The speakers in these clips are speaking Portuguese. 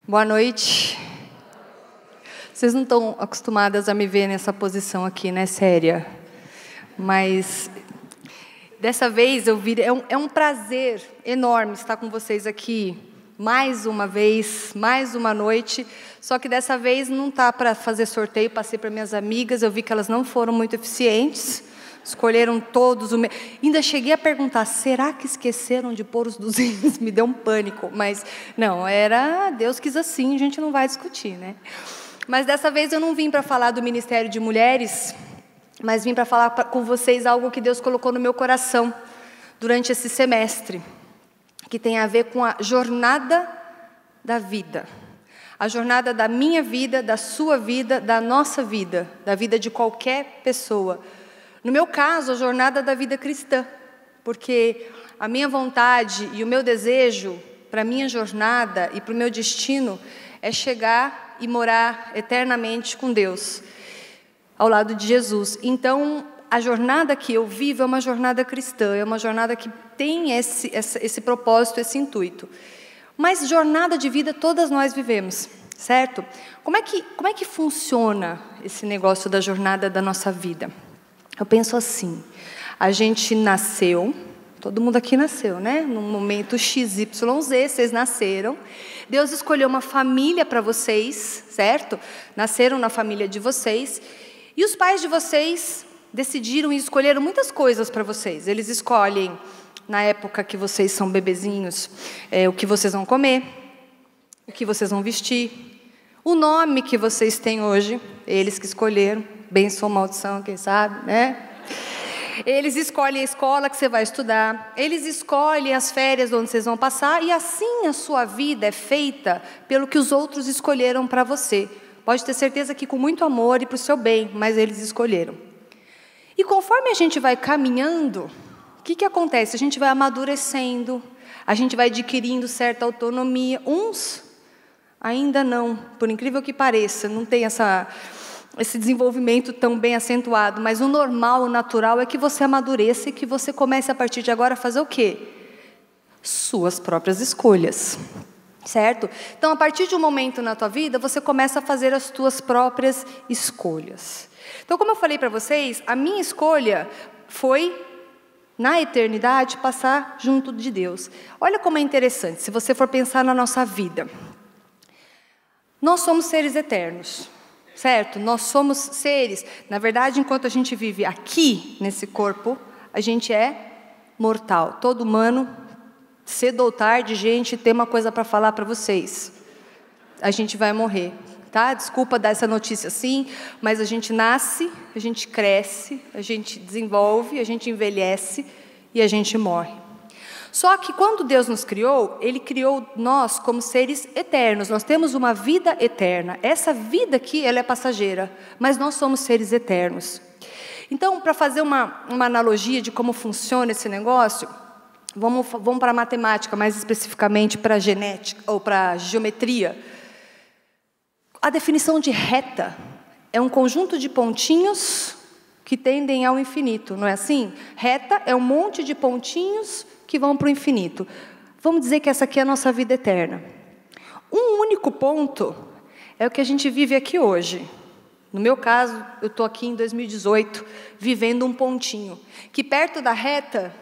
Boa noite. Vocês não estão acostumadas a me ver nessa posição aqui, né, séria? Mas dessa vez é um prazer enorme estar com vocês aqui mais uma vez, mais uma noite. Só que dessa vez não tá para fazer sorteio. Passei para minhas amigas, eu vi que elas não foram muito eficientes. Escolheram todos o mesmo. Ainda cheguei a perguntar, será que esqueceram de pôr os 200? Me deu um pânico, mas não, Deus quis assim, a gente não vai discutir, né? Mas dessa vez eu não vim para falar do Ministério de Mulheres, mas vim para falar com vocês algo que Deus colocou no meu coração durante esse semestre, que tem a ver com a jornada da vida. A jornada da minha vida, da sua vida, da nossa vida, da vida de qualquer pessoa. No meu caso, a jornada da vida cristã, porque a minha vontade e o meu desejo para a minha jornada e para o meu destino é chegar e morar eternamente com Deus, ao lado de Jesus. Então, a jornada que eu vivo é uma jornada cristã, é uma jornada que tem esse propósito, esse intuito. Mas jornada de vida todas nós vivemos, certo? Como é que funciona esse negócio da jornada da nossa vida? Eu penso assim, a gente nasceu, todo mundo aqui nasceu, né? Num momento XYZ, vocês nasceram. Deus escolheu uma família para vocês, certo? Nasceram na família de vocês. E os pais de vocês decidiram e escolheram muitas coisas para vocês. Eles escolhem, na época que vocês são bebezinhos, o que vocês vão comer, o que vocês vão vestir, o nome que vocês têm hoje, eles que escolheram. Bênção ou maldição, quem sabe, né? Eles escolhem a escola que você vai estudar, eles escolhem as férias onde vocês vão passar, e assim a sua vida é feita pelo que os outros escolheram para você. Pode ter certeza que com muito amor e para o seu bem, mas eles escolheram. E conforme a gente vai caminhando, o que acontece? A gente vai amadurecendo, a gente vai adquirindo certa autonomia. Uns ainda não, por incrível que pareça, não tem esse desenvolvimento tão bem acentuado, mas o normal, o natural é que você amadureça e que você comece a partir de agora a fazer o quê? Suas próprias escolhas, certo? Então, a partir de um momento na tua vida, você começa a fazer as tuas próprias escolhas. Então, como eu falei para vocês, a minha escolha foi, na eternidade, passar junto de Deus. Olha como é interessante, se você for pensar na nossa vida. Nós somos seres eternos. Certo? Nós somos seres, na verdade, enquanto a gente vive aqui, nesse corpo, a gente é mortal. Todo humano, cedo ou tarde, gente, tem uma coisa para falar para vocês. A gente vai morrer, tá? Desculpa dar essa notícia assim, mas a gente nasce, a gente cresce, a gente desenvolve, a gente envelhece e a gente morre. Só que quando Deus nos criou, Ele criou nós como seres eternos. Nós temos uma vida eterna. Essa vida aqui, ela é passageira, mas nós somos seres eternos. Então, para fazer uma analogia de como funciona esse negócio, vamos para a matemática, mais especificamente para a genética ou para a geometria. A definição de reta é um conjunto de pontinhos que tendem ao infinito, não é assim? Reta é um monte de pontinhos que vão para o infinito. Vamos dizer que essa aqui é a nossa vida eterna. Um único ponto é o que a gente vive aqui hoje. No meu caso, eu estou aqui em 2018, vivendo um pontinho, que perto da reta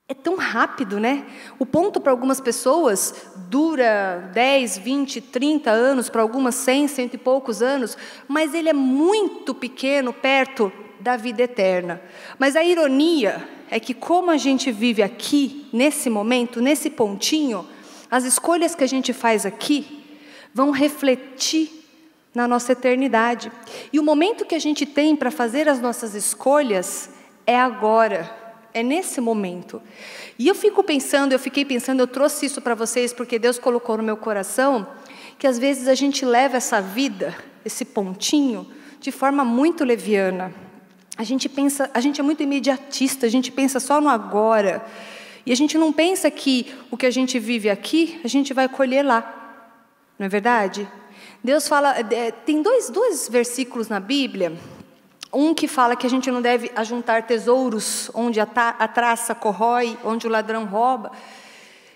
é tão rápido, né? O ponto para algumas pessoas dura 10, 20, 30 anos, para algumas 100, cento e poucos anos, mas ele é muito pequeno perto da vida eterna. Mas a ironia é que como a gente vive aqui, nesse momento, nesse pontinho, as escolhas que a gente faz aqui vão refletir na nossa eternidade. E o momento que a gente tem para fazer as nossas escolhas é agora, é nesse momento. E eu fiquei pensando, eu trouxe isso para vocês porque Deus colocou no meu coração, que às vezes a gente leva essa vida, esse pontinho, de forma muito leviana. A gente é muito imediatista, a gente pensa só no agora. E a gente não pensa que o que a gente vive aqui, a gente vai colher lá. Não é verdade? Deus fala, tem dois versículos na Bíblia. Um que fala que a gente não deve ajuntar tesouros onde a traça corrói, onde o ladrão rouba.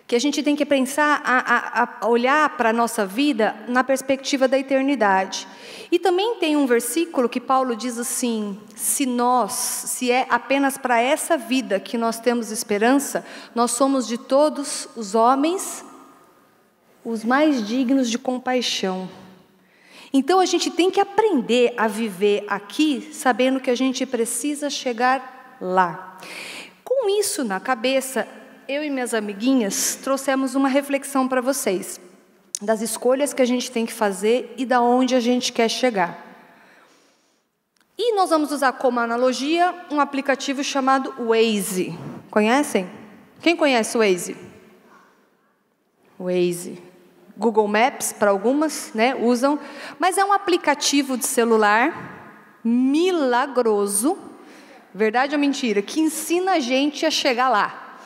que a gente tem que pensar, a olhar para a nossa vida na perspectiva da eternidade. E também tem um versículo que Paulo diz assim: se é apenas para essa vida que nós temos esperança, nós somos de todos os homens os mais dignos de compaixão. Então a gente tem que aprender a viver aqui, sabendo que a gente precisa chegar lá. Com isso na cabeça, eu e minhas amiguinhas trouxemos uma reflexão para vocês, das escolhas que a gente tem que fazer e da onde a gente quer chegar. E nós vamos usar como analogia um aplicativo chamado Waze. Conhecem? Quem conhece o Waze? Waze. Google Maps, para algumas, né, usam, mas é um aplicativo de celular milagroso, verdade ou mentira, que ensina a gente a chegar lá.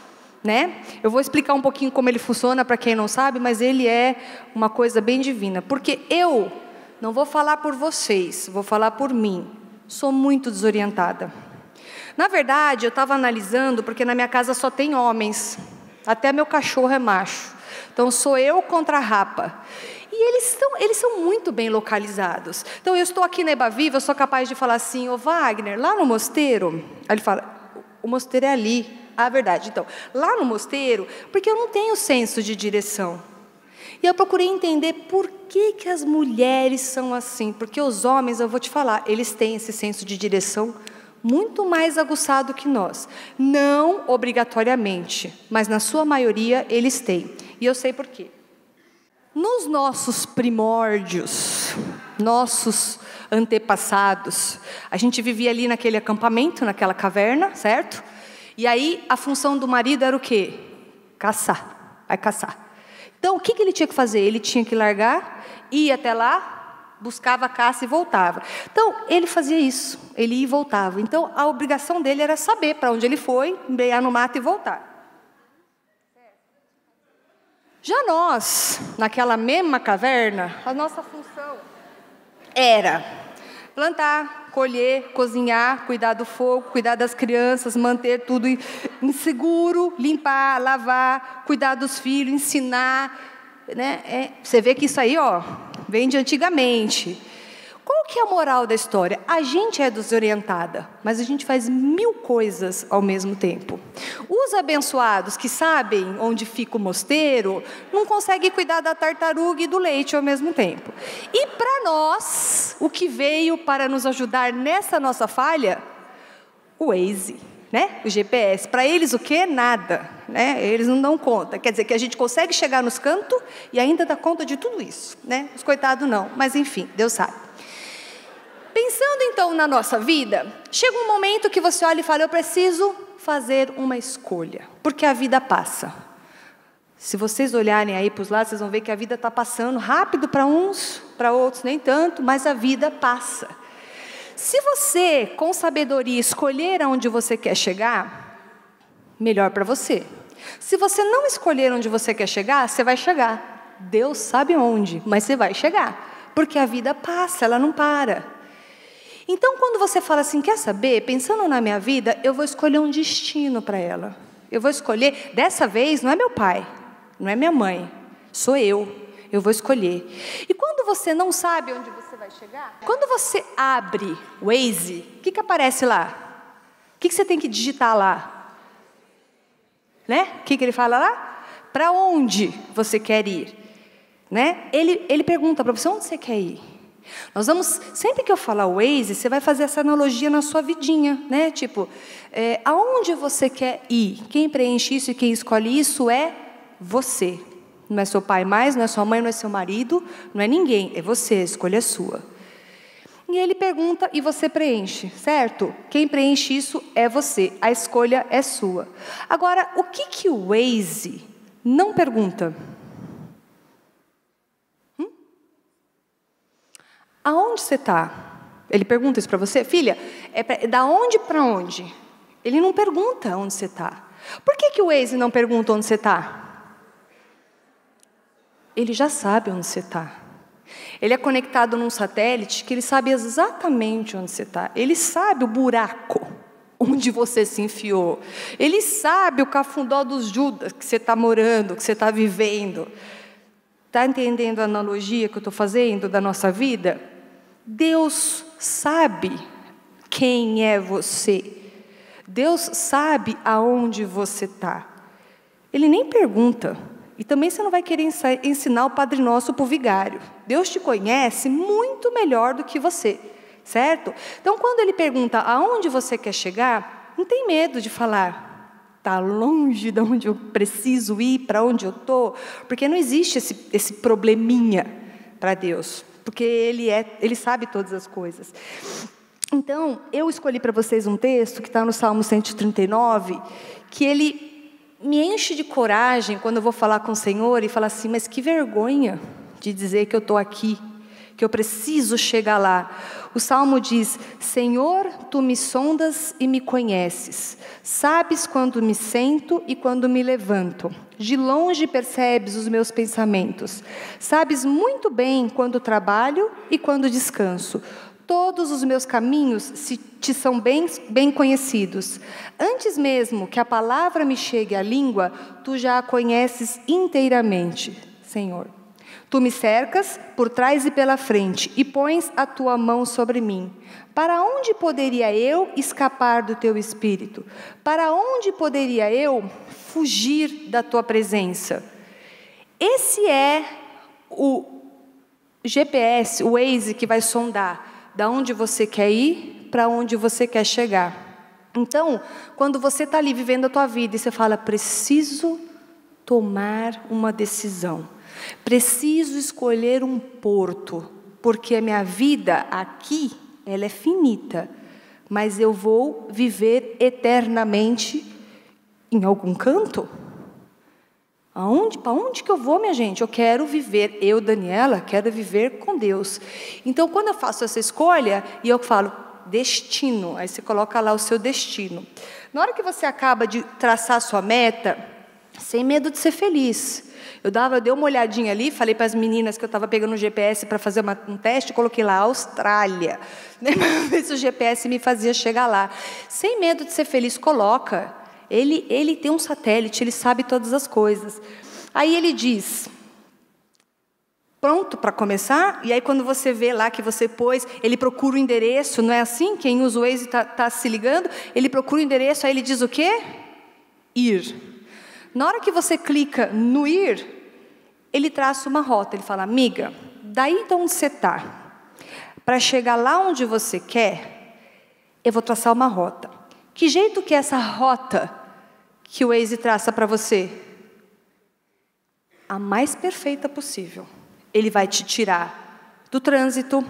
Né? Eu vou explicar um pouquinho como ele funciona para quem não sabe, mas ele é uma coisa bem divina, porque eu não vou falar por vocês, vou falar por mim. Sou muito desorientada. Na verdade, eu estava analisando, porque na minha casa só tem homens, até meu cachorro é macho, então sou eu contra a rapa. E eles são muito bem localizados. Então eu estou aqui na Ebaviva, eu sou capaz de falar assim: ô Wagner, lá no mosteiro, aí ele fala, o mosteiro é ali. Ah, verdade. Então, lá no mosteiro, porque eu não tenho senso de direção. E eu procurei entender por que as mulheres são assim. Porque os homens, eu vou te falar, eles têm esse senso de direção muito mais aguçado que nós. Não obrigatoriamente, mas na sua maioria eles têm. E eu sei por quê. Nos nossos primórdios, nossos antepassados, a gente vivia ali naquele acampamento, naquela caverna, certo? E aí, a função do marido era o quê? Caçar. Vai caçar. Então, o que ele tinha que fazer? Ele tinha que largar, ir até lá, buscava a caça e voltava. Então, ele fazia isso. Ele ia e voltava. Então, a obrigação dele era saber para onde ele foi, embrear no mato e voltar. Já nós, naquela mesma caverna, a nossa função era plantar, colher, cozinhar, cuidar do fogo, cuidar das crianças, manter tudo em seguro, limpar, lavar, cuidar dos filhos, ensinar. Né? Você vê que isso aí, ó, vem de antigamente. Qual que é a moral da história? A gente é desorientada, mas a gente faz 1000 coisas ao mesmo tempo. Os abençoados que sabem onde fica o mosteiro, não conseguem cuidar da tartaruga e do leite ao mesmo tempo. E para nós, o que veio para nos ajudar nessa nossa falha? O Waze, né? O GPS. Para eles o quê? Nada. Né? Eles não dão conta. Quer dizer que a gente consegue chegar nos cantos e ainda dá conta de tudo isso. Né? Os coitados não, mas enfim, Deus sabe. Pensando então na nossa vida, chega um momento que você olha e fala: eu preciso fazer uma escolha, porque a vida passa. Se vocês olharem aí para os lados, vocês vão ver que a vida está passando rápido para uns, para outros nem tanto, mas a vida passa. Se você, com sabedoria, escolher aonde você quer chegar, melhor para você. Se você não escolher onde você quer chegar, você vai chegar. Deus sabe onde, mas você vai chegar, porque a vida passa, ela não para. Então, quando você fala assim, quer saber, pensando na minha vida, eu vou escolher um destino para ela. Eu vou escolher, dessa vez, não é meu pai, não é minha mãe, sou eu vou escolher. E quando você não sabe onde você vai chegar, quando você abre o Waze, o que aparece lá? O que você tem que digitar lá? Né? O que ele fala lá? Para onde você quer ir? Né? Ele pergunta para você, onde você quer ir? Nós vamos, sempre que eu falar Waze, você vai fazer essa analogia na sua vidinha, né? Tipo, aonde você quer ir? Quem preenche isso e quem escolhe isso é você. Não é seu pai mais, não é sua mãe, não é seu marido, não é ninguém, é você, a escolha é sua. E ele pergunta e você preenche, certo? Quem preenche isso é você, a escolha é sua. Agora, o que o Waze não pergunta? Aonde você está? Ele pergunta isso para você. Filha, da onde para onde? Ele não pergunta onde você está. Por que o Waze não pergunta onde você está? Ele já sabe onde você está. Ele é conectado num satélite que ele sabe exatamente onde você está. Ele sabe o buraco onde você se enfiou. Ele sabe o cafundó dos Judas que você está morando, que você está vivendo. Está entendendo a analogia que eu estou fazendo da nossa vida? Deus sabe quem é você. Deus sabe aonde você está. Ele nem pergunta. E também você não vai querer ensinar o Padre Nosso para o vigário. Deus te conhece muito melhor do que você, certo? Então, quando Ele pergunta aonde você quer chegar, não tem medo de falar, está longe de onde eu preciso ir, para onde eu estou, porque não existe esse probleminha para Deus, porque Ele sabe todas as coisas. Então, eu escolhi para vocês um texto que está no Salmo 139, que ele me enche de coragem quando eu vou falar com o Senhor e falar assim, mas que vergonha de dizer que eu estou aqui, que eu preciso chegar lá. O Salmo diz, Senhor, Tu me sondas e me conheces, sabes quando me sento e quando me levanto, de longe percebes os meus pensamentos, sabes muito bem quando trabalho e quando descanso. Todos os meus caminhos te são bem conhecidos. Antes mesmo que a palavra me chegue à língua, Tu já a conheces inteiramente, Senhor. Tu me cercas por trás e pela frente e pões a Tua mão sobre mim. Para onde poderia eu escapar do Teu Espírito? Para onde poderia eu fugir da Tua presença? Esse é o GPS, o Waze que vai sondar da onde você quer ir, para onde você quer chegar. Então, quando você está ali vivendo a tua vida e você fala, preciso tomar uma decisão, preciso escolher um porto, porque a minha vida aqui, ela é finita, mas eu vou viver eternamente em algum canto? Para onde que eu vou, minha gente? Eu quero viver, eu, Daniela, quero viver com Deus. Então, quando eu faço essa escolha, e eu falo, destino, aí você coloca lá o seu destino. Na hora que você acaba de traçar a sua meta, sem medo de ser feliz. Eu dei uma olhadinha ali, falei para as meninas que eu estava pegando o GPS para fazer um teste, coloquei lá, Austrália, né, para ver se o GPS me fazia chegar lá. Sem medo de ser feliz, coloca. Ele tem um satélite, ele sabe todas as coisas. Aí ele diz, pronto para começar? E aí quando você vê lá que você pôs, ele procura o endereço, não é assim? Quem usa o Waze está se ligando, ele procura o endereço, aí ele diz o quê? Ir. Na hora que você clica no ir, ele traça uma rota, ele fala, amiga, daí de onde você está, para chegar lá onde você quer, eu vou traçar uma rota. Que jeito que é essa rota que o Waze traça para você? A mais perfeita possível. Ele vai te tirar do trânsito,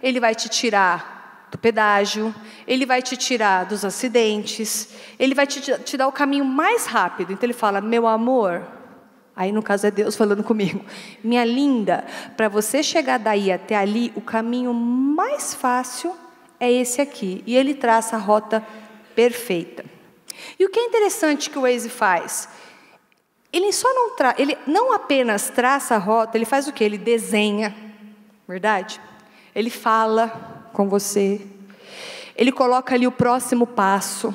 ele vai te tirar do pedágio, ele vai te tirar dos acidentes, ele vai te dar o caminho mais rápido. Então ele fala, meu amor, aí no caso é Deus falando comigo, minha linda, para você chegar daí até ali, o caminho mais fácil é esse aqui. E ele traça a rota perfeita. E o que é interessante que o Waze faz? Ele não apenas traça a rota, ele faz o quê? Ele desenha, verdade? Ele fala com você, ele coloca ali o próximo passo,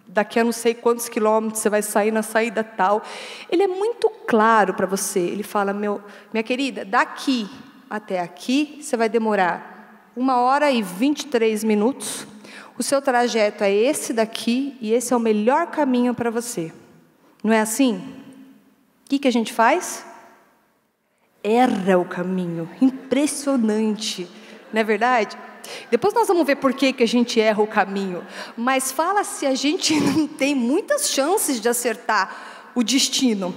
daqui a não sei quantos quilômetros você vai sair na saída tal. Ele é muito claro para você, ele fala, minha querida, daqui até aqui você vai demorar 1h23, o seu trajeto é esse daqui e esse é o melhor caminho para você. Não é assim? O que a gente faz? Erra o caminho. Impressionante. Não é verdade? Depois nós vamos ver por que a gente erra o caminho. Mas fala se a gente não tem muitas chances de acertar o destino.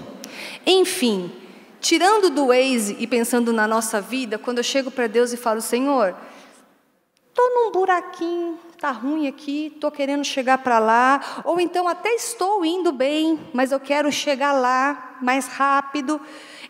Enfim, tirando do Waze e pensando na nossa vida, quando eu chego para Deus e falo, Senhor, estou num buraquinho, está ruim aqui, estou querendo chegar para lá, ou então até estou indo bem, mas eu quero chegar lá mais rápido.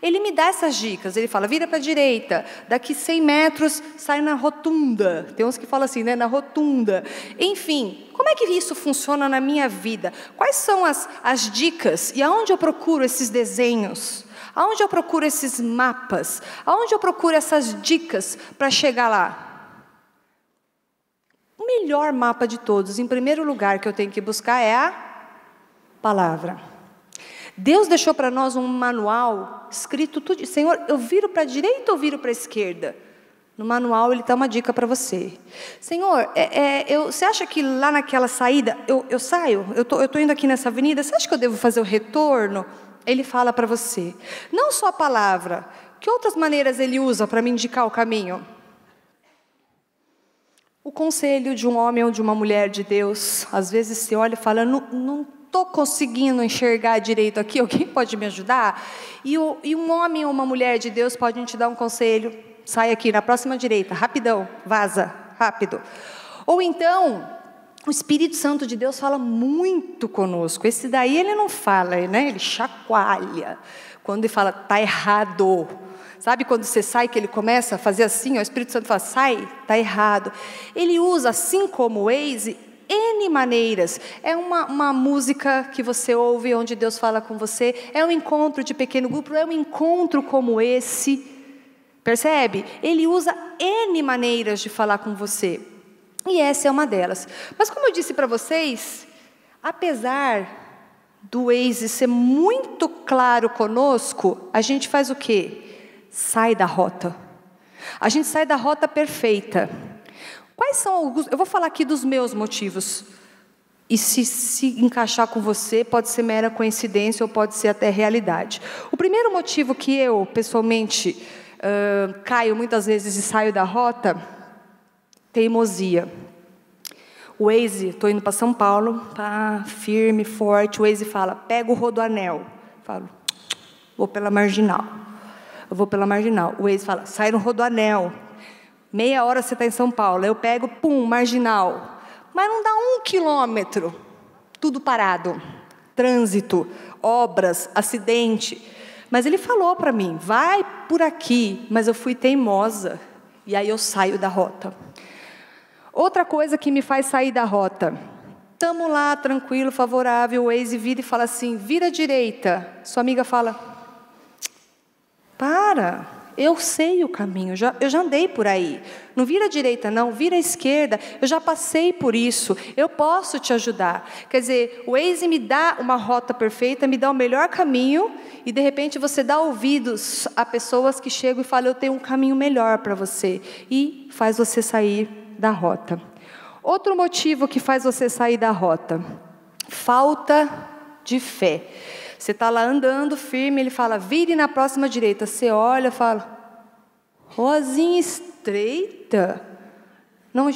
Ele me dá essas dicas, ele fala, vira para a direita, daqui 100 metros sai na rotunda. Tem uns que falam assim, né, na rotunda. Enfim, como é que isso funciona na minha vida? Quais são as dicas e aonde eu procuro esses desenhos? Aonde eu procuro esses mapas? Aonde eu procuro essas dicas para chegar lá? O melhor mapa de todos, em primeiro lugar, que eu tenho que buscar é a palavra. Deus deixou para nós um manual escrito tudo. Senhor, eu viro para a direita ou viro para a esquerda? No manual ele dá uma dica para você. Senhor, você acha que lá naquela saída, eu saio, eu tô indo aqui nessa avenida, você acha que eu devo fazer o retorno? Ele fala para você. Não só a palavra, que outras maneiras ele usa para me indicar o caminho? O conselho de um homem ou de uma mulher de Deus. Às vezes você olha e fala, não estou conseguindo enxergar direito aqui, alguém pode me ajudar? E um homem ou uma mulher de Deus pode te dar um conselho. Sai aqui na próxima direita, rapidão, vaza, rápido. Ou então, o Espírito Santo de Deus fala muito conosco. Esse daí ele não fala, né? Ele chacoalha. Quando ele fala, está errado. Sabe quando você sai que ele começa a fazer assim? O Espírito Santo fala, sai, está errado. Ele usa, assim como o Waze, N maneiras. É uma música que você ouve, onde Deus fala com você. É um encontro de pequeno grupo, é um encontro como esse. Percebe? Ele usa N maneiras de falar com você. E essa é uma delas. Mas como eu disse para vocês, apesar do Waze ser muito claro conosco, a gente faz o quê? Sai da rota. A gente sai da rota perfeita. Quais são alguns? Eu vou falar aqui dos meus motivos. E se encaixar com você, pode ser mera coincidência ou pode ser até realidade. O primeiro motivo que eu, pessoalmente, caio muitas vezes e saio da rota, teimosia. O Waze, estou indo para São Paulo, firme, forte, o Waze fala, pega o Rodoanel. Eu falo, vou pela Marginal. Eu vou pela Marginal. O Waze fala, sai no Rodoanel. Meia hora você está em São Paulo. Eu pego, Marginal. Mas não dá 1 quilômetro. Tudo parado. Trânsito, obras, acidente. Mas ele falou para mim, vai por aqui. Mas eu fui teimosa. E aí eu saio da rota. Outra coisa que me faz sair da rota. Estamos lá, tranquilo, favorável. O Waze vira e fala assim, vira à direita. Sua amiga fala, para, eu sei o caminho, eu já andei por aí. Não vira à direita não, vira à esquerda. Eu já passei por isso, eu posso te ajudar. Quer dizer, o Waze me dá uma rota perfeita, me dá o melhor caminho. E de repente você dá ouvidos a pessoas que chegam e falam, eu tenho um caminho melhor para você. E faz você sair da rota. Outro motivo que faz você sair da rota, falta de fé. Você está lá andando firme, ele fala, vire na próxima direita. Você olha e fala, ruazinha estreita. Não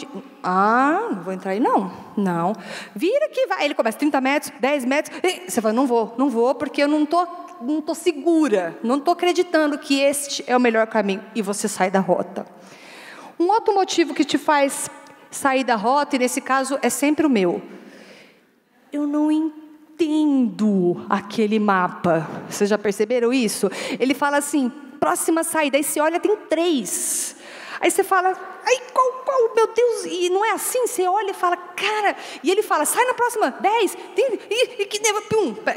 vou entrar aí não. Não. Vira que vai. Ele começa 30 metros, 10 metros. Você fala, não vou porque eu não estou segura. Não estou acreditando que este é o melhor caminho. E você sai da rota. Um outro motivo que te faz sair da rota, e nesse caso é sempre o meu. Eu não entendo aquele mapa. Vocês já perceberam isso? Ele fala assim, próxima saída. Aí você olha, tem 3. Aí você fala, qual, meu Deus, e não é assim? Você olha e fala, cara, e ele fala, sai na próxima, 10,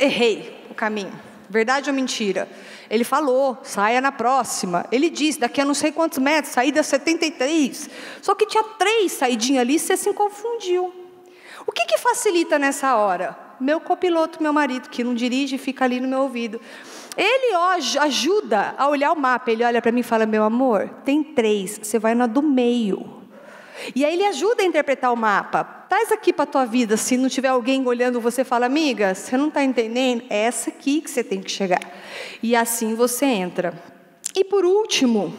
errei o caminho. Verdade ou mentira? Ele falou, saia na próxima. Ele disse, daqui a não sei quantos metros, saída 73. Só que tinha 3 saidinhas ali, você se confundiu. O que facilita nessa hora? Meu copiloto, meu marido, que não dirige, fica ali no meu ouvido. Ele ajuda a olhar o mapa. Ele olha para mim e fala, meu amor, tem 3, você vai na do meio. E aí ele ajuda a interpretar o mapa. Traz aqui para a tua vida, se não tiver alguém olhando, você fala, amiga, você não está entendendo? É essa aqui que você tem que chegar. E assim você entra. E por último,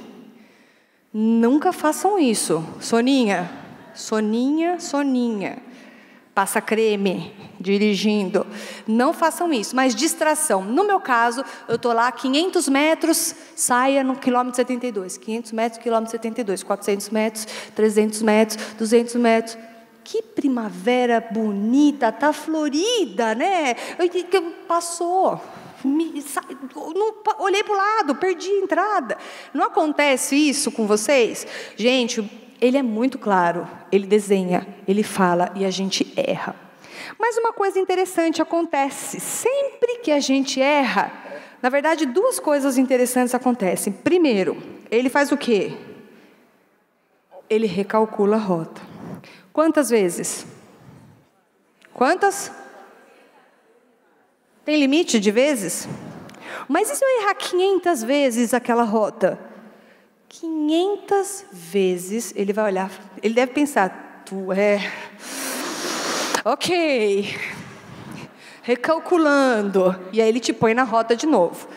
nunca façam isso. Soninha. Passa creme, dirigindo. Não façam isso, mas distração. No meu caso, eu estou lá, 500 metros, saia no quilômetro 72. 500 metros, quilômetro 72. 400 metros, 300 metros, 200 metros. Que primavera bonita, tá florida, né? Passou. Olhei para o lado, perdi a entrada. Não acontece isso com vocês? Gente, ele é muito claro, ele desenha, ele fala e a gente erra. Mas uma coisa interessante acontece, sempre que a gente erra, na verdade 2 coisas interessantes acontecem. Primeiro, ele faz o quê? Ele recalcula a rota. Quantas vezes? Quantas? Tem limite de vezes? Mas e se eu errar 500 vezes aquela rota? 500 vezes ele vai olhar, ele deve pensar, ok, recalculando, e aí ele te põe na rota de novo.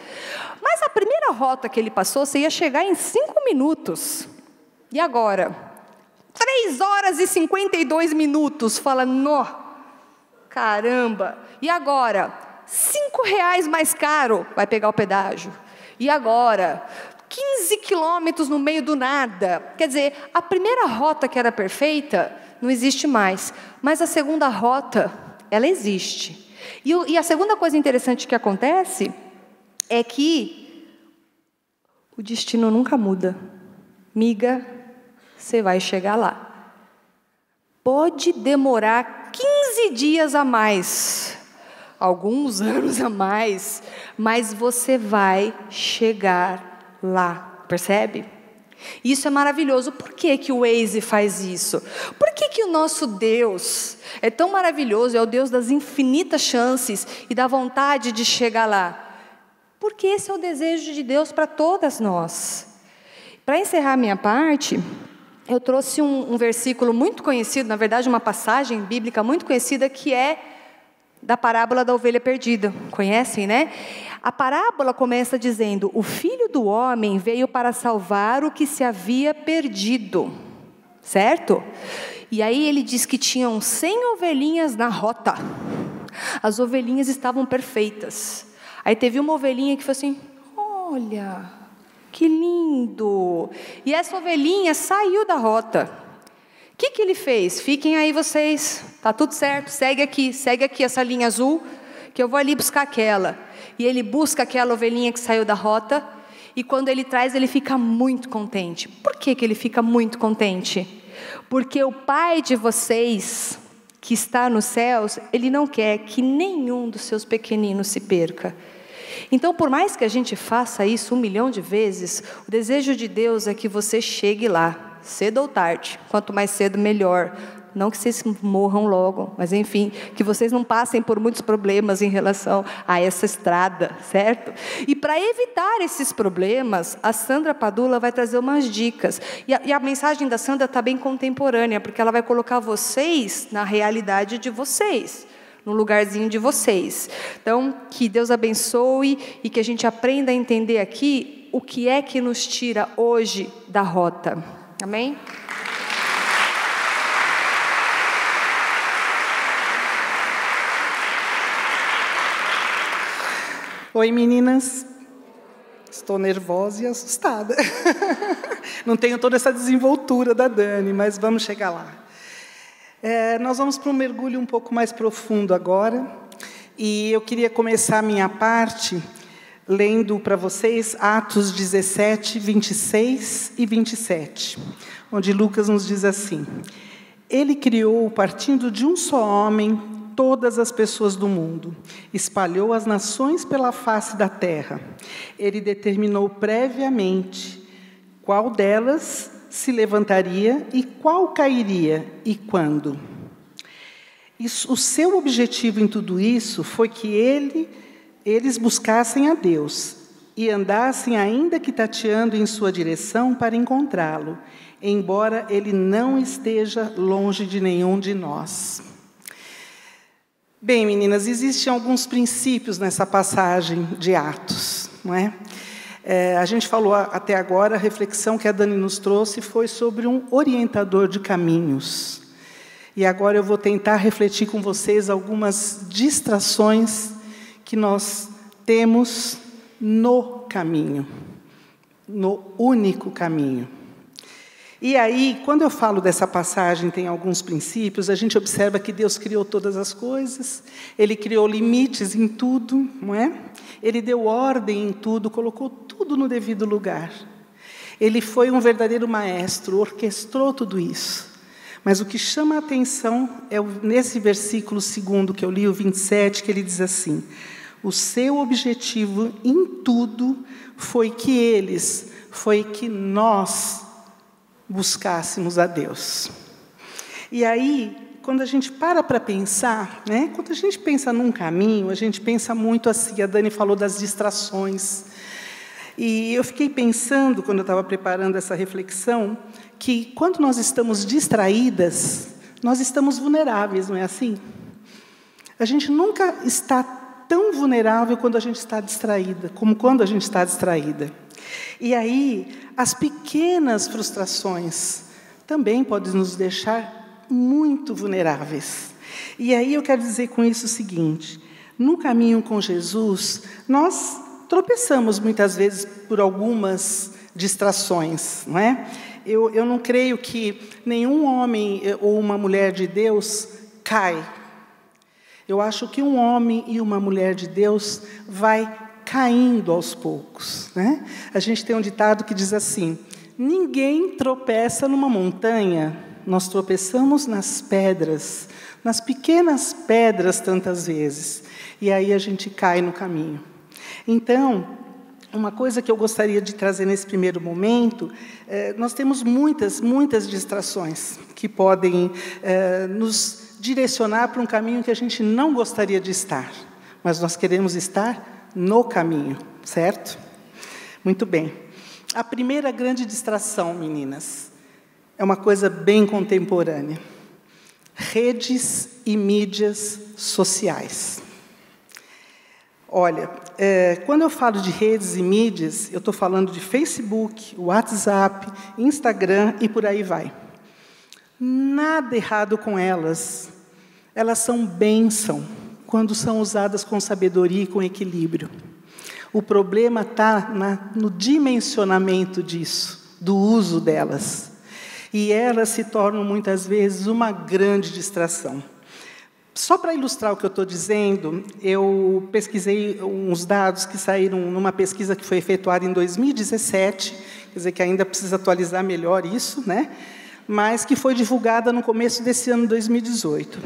Mas a primeira rota que ele passou, você ia chegar em 5 minutos. E agora? 3 horas e 52 minutos. Fala, nó, caramba. E agora? R$5 mais caro, vai pegar o pedágio. E agora? 15 quilômetros no meio do nada. Quer dizer, a primeira rota que era perfeita, não existe mais. Mas a segunda rota, ela existe. E a segunda coisa interessante que acontece é que o destino nunca muda. Miga, você vai chegar lá. Pode demorar 15 dias a mais, alguns anos a mais, mas você vai chegar lá, percebe? Isso é maravilhoso. Por que que o Waze faz isso? Por que que o nosso Deus é tão maravilhoso, é o Deus das infinitas chances e da vontade de chegar lá? Porque esse é o desejo de Deus para todas nós. Para encerrar a minha parte, eu trouxe um versículo muito conhecido, na verdade uma passagem bíblica muito conhecida, que é da parábola da ovelha perdida. Conhecem, né? A parábola começa dizendo: o Filho do Homem veio para salvar o que se havia perdido. Certo? E aí ele diz que tinham 100 ovelhinhas na rota. As ovelhinhas estavam perfeitas. Aí teve uma ovelhinha que falou assim: olha, que lindo. E essa ovelhinha saiu da rota. O que ele fez? Fiquem aí vocês, tá tudo certo, segue aqui essa linha azul, que eu vou ali buscar aquela. E ele busca aquela ovelhinha que saiu da rota, e quando ele traz, ele fica muito contente. Por que ele fica muito contente? Porque o Pai de vocês, que está nos céus, Ele não quer que nenhum dos seus pequeninos se perca. Então, por mais que a gente faça isso 1 milhão de vezes, o desejo de Deus é que você chegue lá, cedo ou tarde. Quanto mais cedo, melhor. Não que vocês morram logo, mas enfim, que vocês não passem por muitos problemas em relação a essa estrada, certo? E para evitar esses problemas, a Sandra Padula vai trazer umas dicas. E a mensagem da Sandra está bem contemporânea, porque ela vai colocar vocês na realidade de vocês, no lugarzinho de vocês. Então, que Deus abençoe e que a gente aprenda a entender aqui o que é que nos tira hoje da rota. Amém? Oi, meninas. Estou nervosa e assustada. Não tenho toda essa desenvoltura da Dani, mas vamos chegar lá. Nós vamos para um mergulho um pouco mais profundo agora. E eu queria começar a minha parte lendo para vocês Atos 17, 26 e 27, onde Lucas nos diz assim: Ele criou, partindo de um só homem, todas as pessoas do mundo, espalhou as nações pela face da terra. Ele determinou previamente qual delas se levantaria e qual cairia e quando. O seu objetivo em tudo isso foi que eles buscassem a Deus e andassem, ainda que tateando em sua direção, para encontrá-lo, embora ele não esteja longe de nenhum de nós. Bem, meninas, existem alguns princípios nessa passagem de Atos, não é? A gente falou até agora, a reflexão que a Dani nos trouxe foi sobre um orientador de caminhos. E agora eu vou tentar refletir com vocês algumas distrações que nós temos no caminho, no único caminho. E aí, quando eu falo dessa passagem, tem alguns princípios, a gente observa que Deus criou todas as coisas, Ele criou limites em tudo, não é? Ele deu ordem em tudo, colocou tudo no devido lugar. Ele foi um verdadeiro maestro, orquestrou tudo isso. Mas o que chama a atenção é nesse versículo 2 que eu li, o 27, que ele diz assim: o seu objetivo em tudo foi que nós buscássemos a Deus. E aí, quando a gente para pensar, né? Quando a gente pensa num caminho, a gente pensa muito assim, a Dani falou das distrações. E eu fiquei pensando, quando eu estava preparando essa reflexão, que quando nós estamos distraídas, nós estamos vulneráveis, não é assim? A gente nunca está tão vulnerável quando a gente está distraída, como quando a gente está distraída. E aí, as pequenas frustrações também podem nos deixar muito vulneráveis. E aí eu quero dizer com isso o seguinte: no caminho com Jesus, nós tropeçamos muitas vezes por algumas distrações, não é? Eu não creio que nenhum homem ou uma mulher de Deus cai. Eu acho que um homem e uma mulher de Deus vai caindo aos poucos, né? A gente tem um ditado que diz assim: ninguém tropeça numa montanha, nós tropeçamos nas pedras, nas pequenas pedras tantas vezes, e aí a gente cai no caminho. Então, uma coisa que eu gostaria de trazer nesse primeiro momento, nós temos muitas distrações que podem nos direcionar para um caminho que a gente não gostaria de estar, mas nós queremos estar no caminho, certo? Muito bem. A primeira grande distração, meninas, é uma coisa bem contemporânea: redes e mídias sociais. Olha, quando eu falo de redes e mídias, eu estou falando de Facebook, WhatsApp, Instagram e por aí vai. Nada errado com elas. Elas são bênção quando são usadas com sabedoria e com equilíbrio. O problema está no dimensionamento disso, do uso delas. E elas se tornam, muitas vezes, uma grande distração. Só para ilustrar o que eu estou dizendo, eu pesquisei uns dados que saíram numa pesquisa que foi efetuada em 2017, quer dizer que ainda precisa atualizar melhor isso, né? Mas que foi divulgada no começo desse ano, 2018.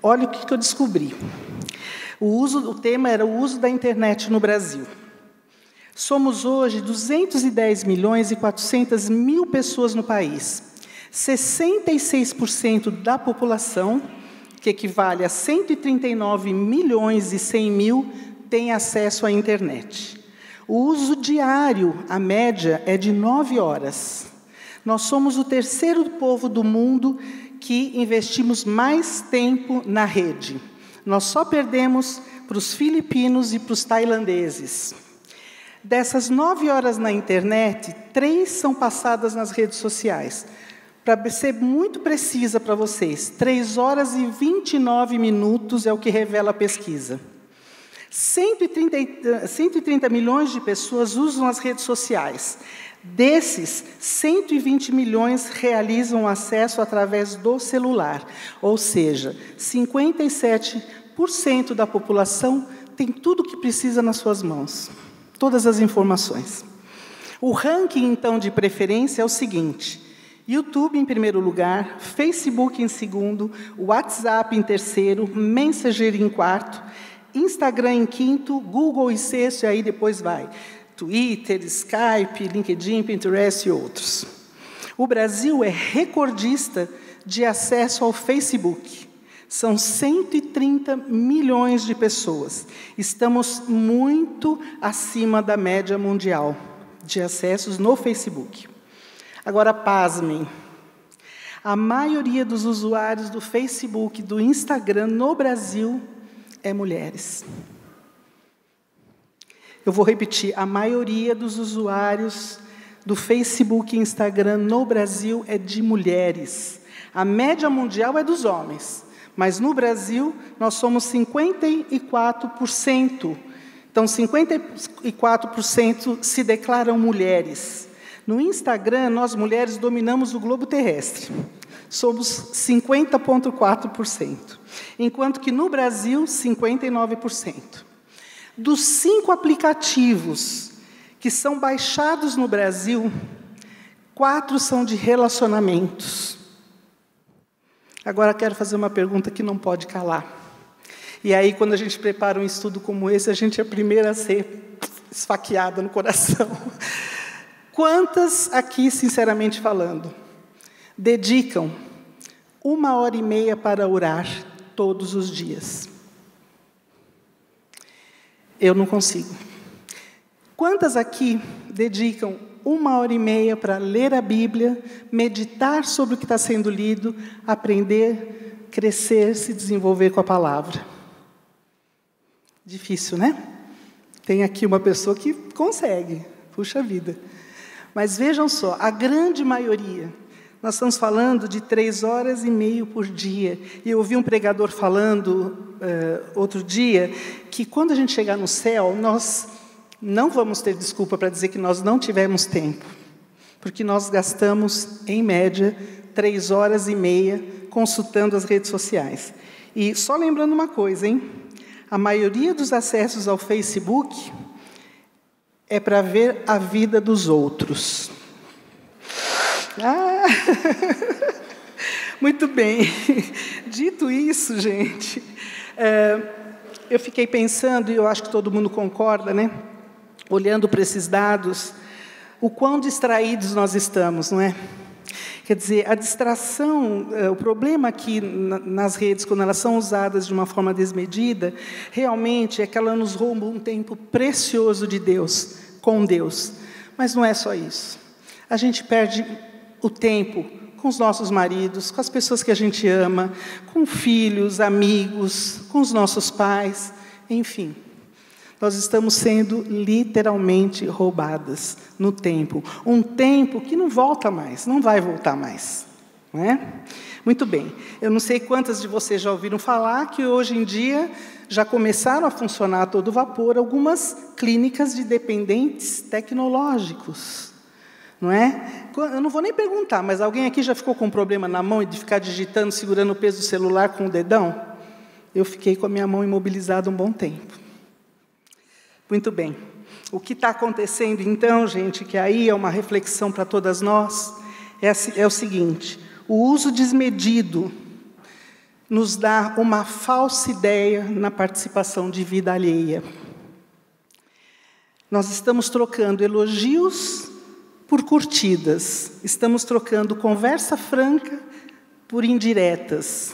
Olha o que eu descobri. O tema era o uso da internet no Brasil. Somos hoje 210 milhões e 400 mil pessoas no país. 66% da população, que equivale a 139 milhões e 100 mil, tem acesso à internet. O uso diário, a média, é de 9 horas. Nós somos o terceiro povo do mundo que investimos mais tempo na rede. Nós só perdemos para os filipinos e para os tailandeses. Dessas 9 horas na internet, 3 são passadas nas redes sociais. Para ser muito precisa para vocês, 3 horas e 29 minutos é o que revela a pesquisa. 130 milhões de pessoas usam as redes sociais. Desses, 120 milhões realizam acesso através do celular. Ou seja, 57% da população tem tudo o que precisa nas suas mãos. Todas as informações. O ranking, então, de preferência é o seguinte: YouTube em primeiro lugar, Facebook em segundo, WhatsApp em terceiro, Messenger em quarto, Instagram em quinto, Google em sexto, e aí depois vai Twitter, Skype, LinkedIn, Pinterest e outros. O Brasil é recordista de acesso ao Facebook. São 130 milhões de pessoas. Estamos muito acima da média mundial de acessos no Facebook. Agora, pasmem. A maioria dos usuários do Facebook, do Instagram, no Brasil, é mulheres. Eu vou repetir. A maioria dos usuários do Facebook e Instagram no Brasil é de mulheres. A média mundial é dos homens. Mas, no Brasil, nós somos 54%. Então, 54% se declaram mulheres. No Instagram, nós mulheres dominamos o globo terrestre. Somos 50,4%. Enquanto que no Brasil, 59%. Dos 5 aplicativos que são baixados no Brasil, 4 são de relacionamentos. Agora, quero fazer uma pergunta que não pode calar. E aí, quando a gente prepara um estudo como esse, a gente é a primeira a ser esfaqueada no coração. Quantas aqui, sinceramente falando, dedicam 1h30 para orar todos os dias. Eu não consigo. Quantas aqui dedicam 1h30 para ler a Bíblia, meditar sobre o que está sendo lido, aprender, crescer, se desenvolver com a palavra? Difícil, né? Tem aqui uma pessoa que consegue, puxa vida. Mas vejam só, a grande maioria, nós estamos falando de 3h30 por dia. E eu ouvi um pregador falando outro dia que quando a gente chegar no céu, nós não vamos ter desculpa para dizer que nós não tivemos tempo, porque nós gastamos, em média, 3h30 consultando as redes sociais. E só lembrando uma coisa, hein? A maioria dos acessos ao Facebook é para ver a vida dos outros. Muito bem. Dito isso, gente, eu fiquei pensando, e eu acho que todo mundo concorda, né? Olhando para esses dados, o quão distraídos nós estamos, não é? Quer dizer, a distração, o problema aqui nas redes, quando elas são usadas de uma forma desmedida, realmente é que ela nos rouba um tempo precioso de Deus, com Deus. Mas não é só isso. A gente perde o tempo com os nossos maridos, com as pessoas que a gente ama, com filhos, amigos, com os nossos pais, enfim. Nós estamos sendo literalmente roubadas no tempo. Um tempo que não volta mais, não vai voltar mais. Não é? Muito bem. Eu não sei quantas de vocês já ouviram falar que hoje em dia já começaram a funcionar a todo vapor algumas clínicas de dependentes tecnológicos. Não é? Eu não vou nem perguntar, mas alguém aqui já ficou com um problema na mão e de ficar digitando, segurando o peso do celular com o dedão? Eu fiquei com a minha mão imobilizada um bom tempo. Muito bem. O que está acontecendo, então, gente, que aí é uma reflexão para todas nós, é o seguinte: o uso desmedido nos dá uma falsa ideia na participação de vida alheia. Nós estamos trocando elogios por curtidas, estamos trocando conversa franca por indiretas,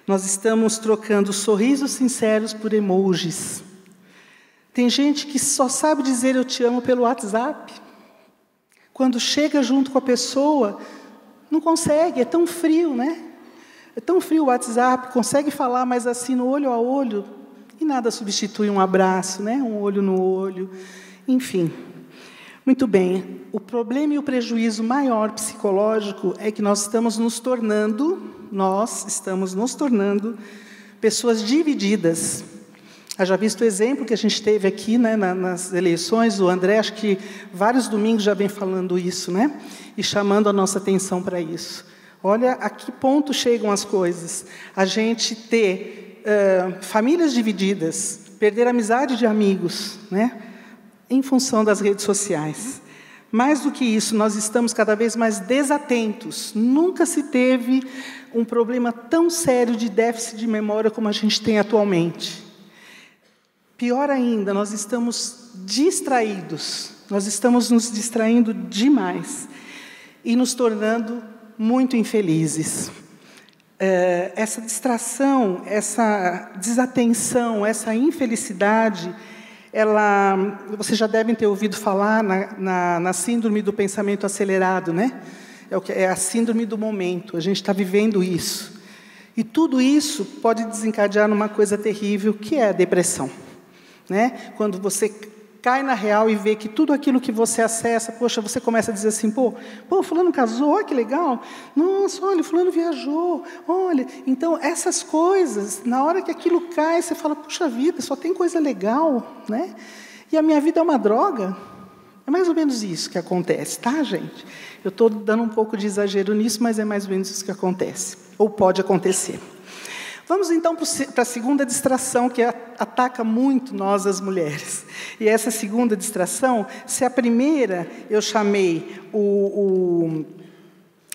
nós estamos trocando sorrisos sinceros por emojis. Tem gente que só sabe dizer eu te amo pelo WhatsApp. Quando chega junto com a pessoa, não consegue, é tão frio, né? É tão frio o WhatsApp, consegue falar, mas assim, no olho a olho, e nada substitui um abraço, né? Um olho no olho, enfim. Muito bem, o problema e o prejuízo maior psicológico é que nós estamos nos tornando pessoas divididas. Já visto o exemplo que a gente teve aqui, né, nas eleições, o André, acho que vários domingos já vem falando isso, né, e chamando a nossa atenção para isso. Olha a que ponto chegam as coisas. A gente ter famílias divididas, perder a amizade de amigos, né, em função das redes sociais. Mais do que isso, nós estamos cada vez mais desatentos. Nunca se teve um problema tão sério de déficit de memória como a gente tem atualmente. Pior ainda, nós estamos distraídos, nós estamos nos distraindo demais e nos tornando muito infelizes. Essa distração, essa desatenção, essa infelicidade, vocês já devem ter ouvido falar na síndrome do pensamento acelerado, né? É a síndrome do momento, a gente está vivendo isso. E tudo isso pode desencadear numa coisa terrível, que é a depressão. Né? Quando você cai na real e vê que tudo aquilo que você acessa, poxa, você começa a dizer assim, pô, fulano casou, olha que legal, nossa, olha, fulano viajou, olha. Então, essas coisas, na hora que aquilo cai, você fala, puxa vida, só tem coisa legal, né? E a minha vida é uma droga. É mais ou menos isso que acontece, tá, gente? Eu estou dando um pouco de exagero nisso, mas é mais ou menos isso que acontece, ou pode acontecer. Vamos, então, para a segunda distração, que ataca muito nós, as mulheres. E essa segunda distração, se a primeira eu chamei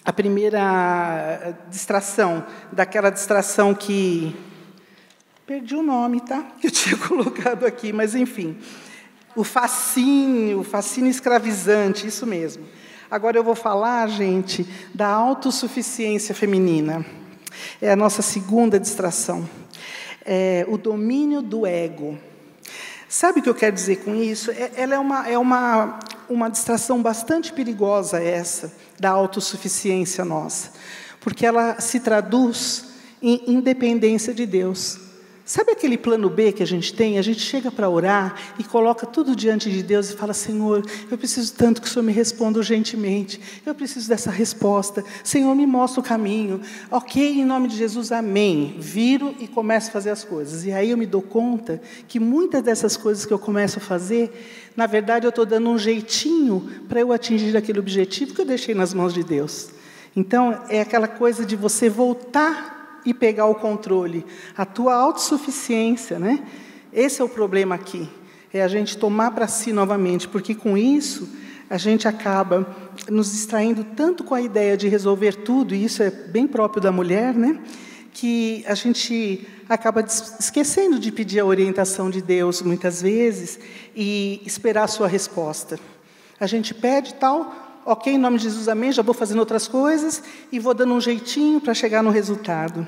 a primeira distração, daquela distração que... Perdi o nome, tá? Que eu tinha colocado aqui, mas, enfim. O fascínio escravizante, isso mesmo. Agora eu vou falar, gente, da autossuficiência feminina. É a nossa segunda distração. É o domínio do ego. Sabe o que eu quero dizer com isso? Ela é uma distração bastante perigosa, essa, da autossuficiência nossa. Porque ela se traduz em independência de Deus. Sabe aquele plano B que a gente tem? A gente chega para orar e coloca tudo diante de Deus e fala: Senhor, eu preciso tanto que o Senhor me responda urgentemente. Eu preciso dessa resposta. Senhor, me mostra o caminho. Ok, em nome de Jesus, amém. Viro e começo a fazer as coisas. E aí eu me dou conta que muitas dessas coisas que eu começo a fazer, na verdade eu estou dando um jeitinho para eu atingir aquele objetivo que eu deixei nas mãos de Deus. Então, é aquela coisa de você voltar e pegar o controle, a tua autossuficiência, né? Esse é o problema aqui, é a gente tomar para si novamente, porque com isso a gente acaba nos distraindo tanto com a ideia de resolver tudo, e isso é bem próprio da mulher, né? Que a gente acaba esquecendo de pedir a orientação de Deus muitas vezes e esperar a sua resposta. A gente pede tal, ok, em nome de Jesus, amém, já vou fazendo outras coisas e vou dando um jeitinho para chegar no resultado.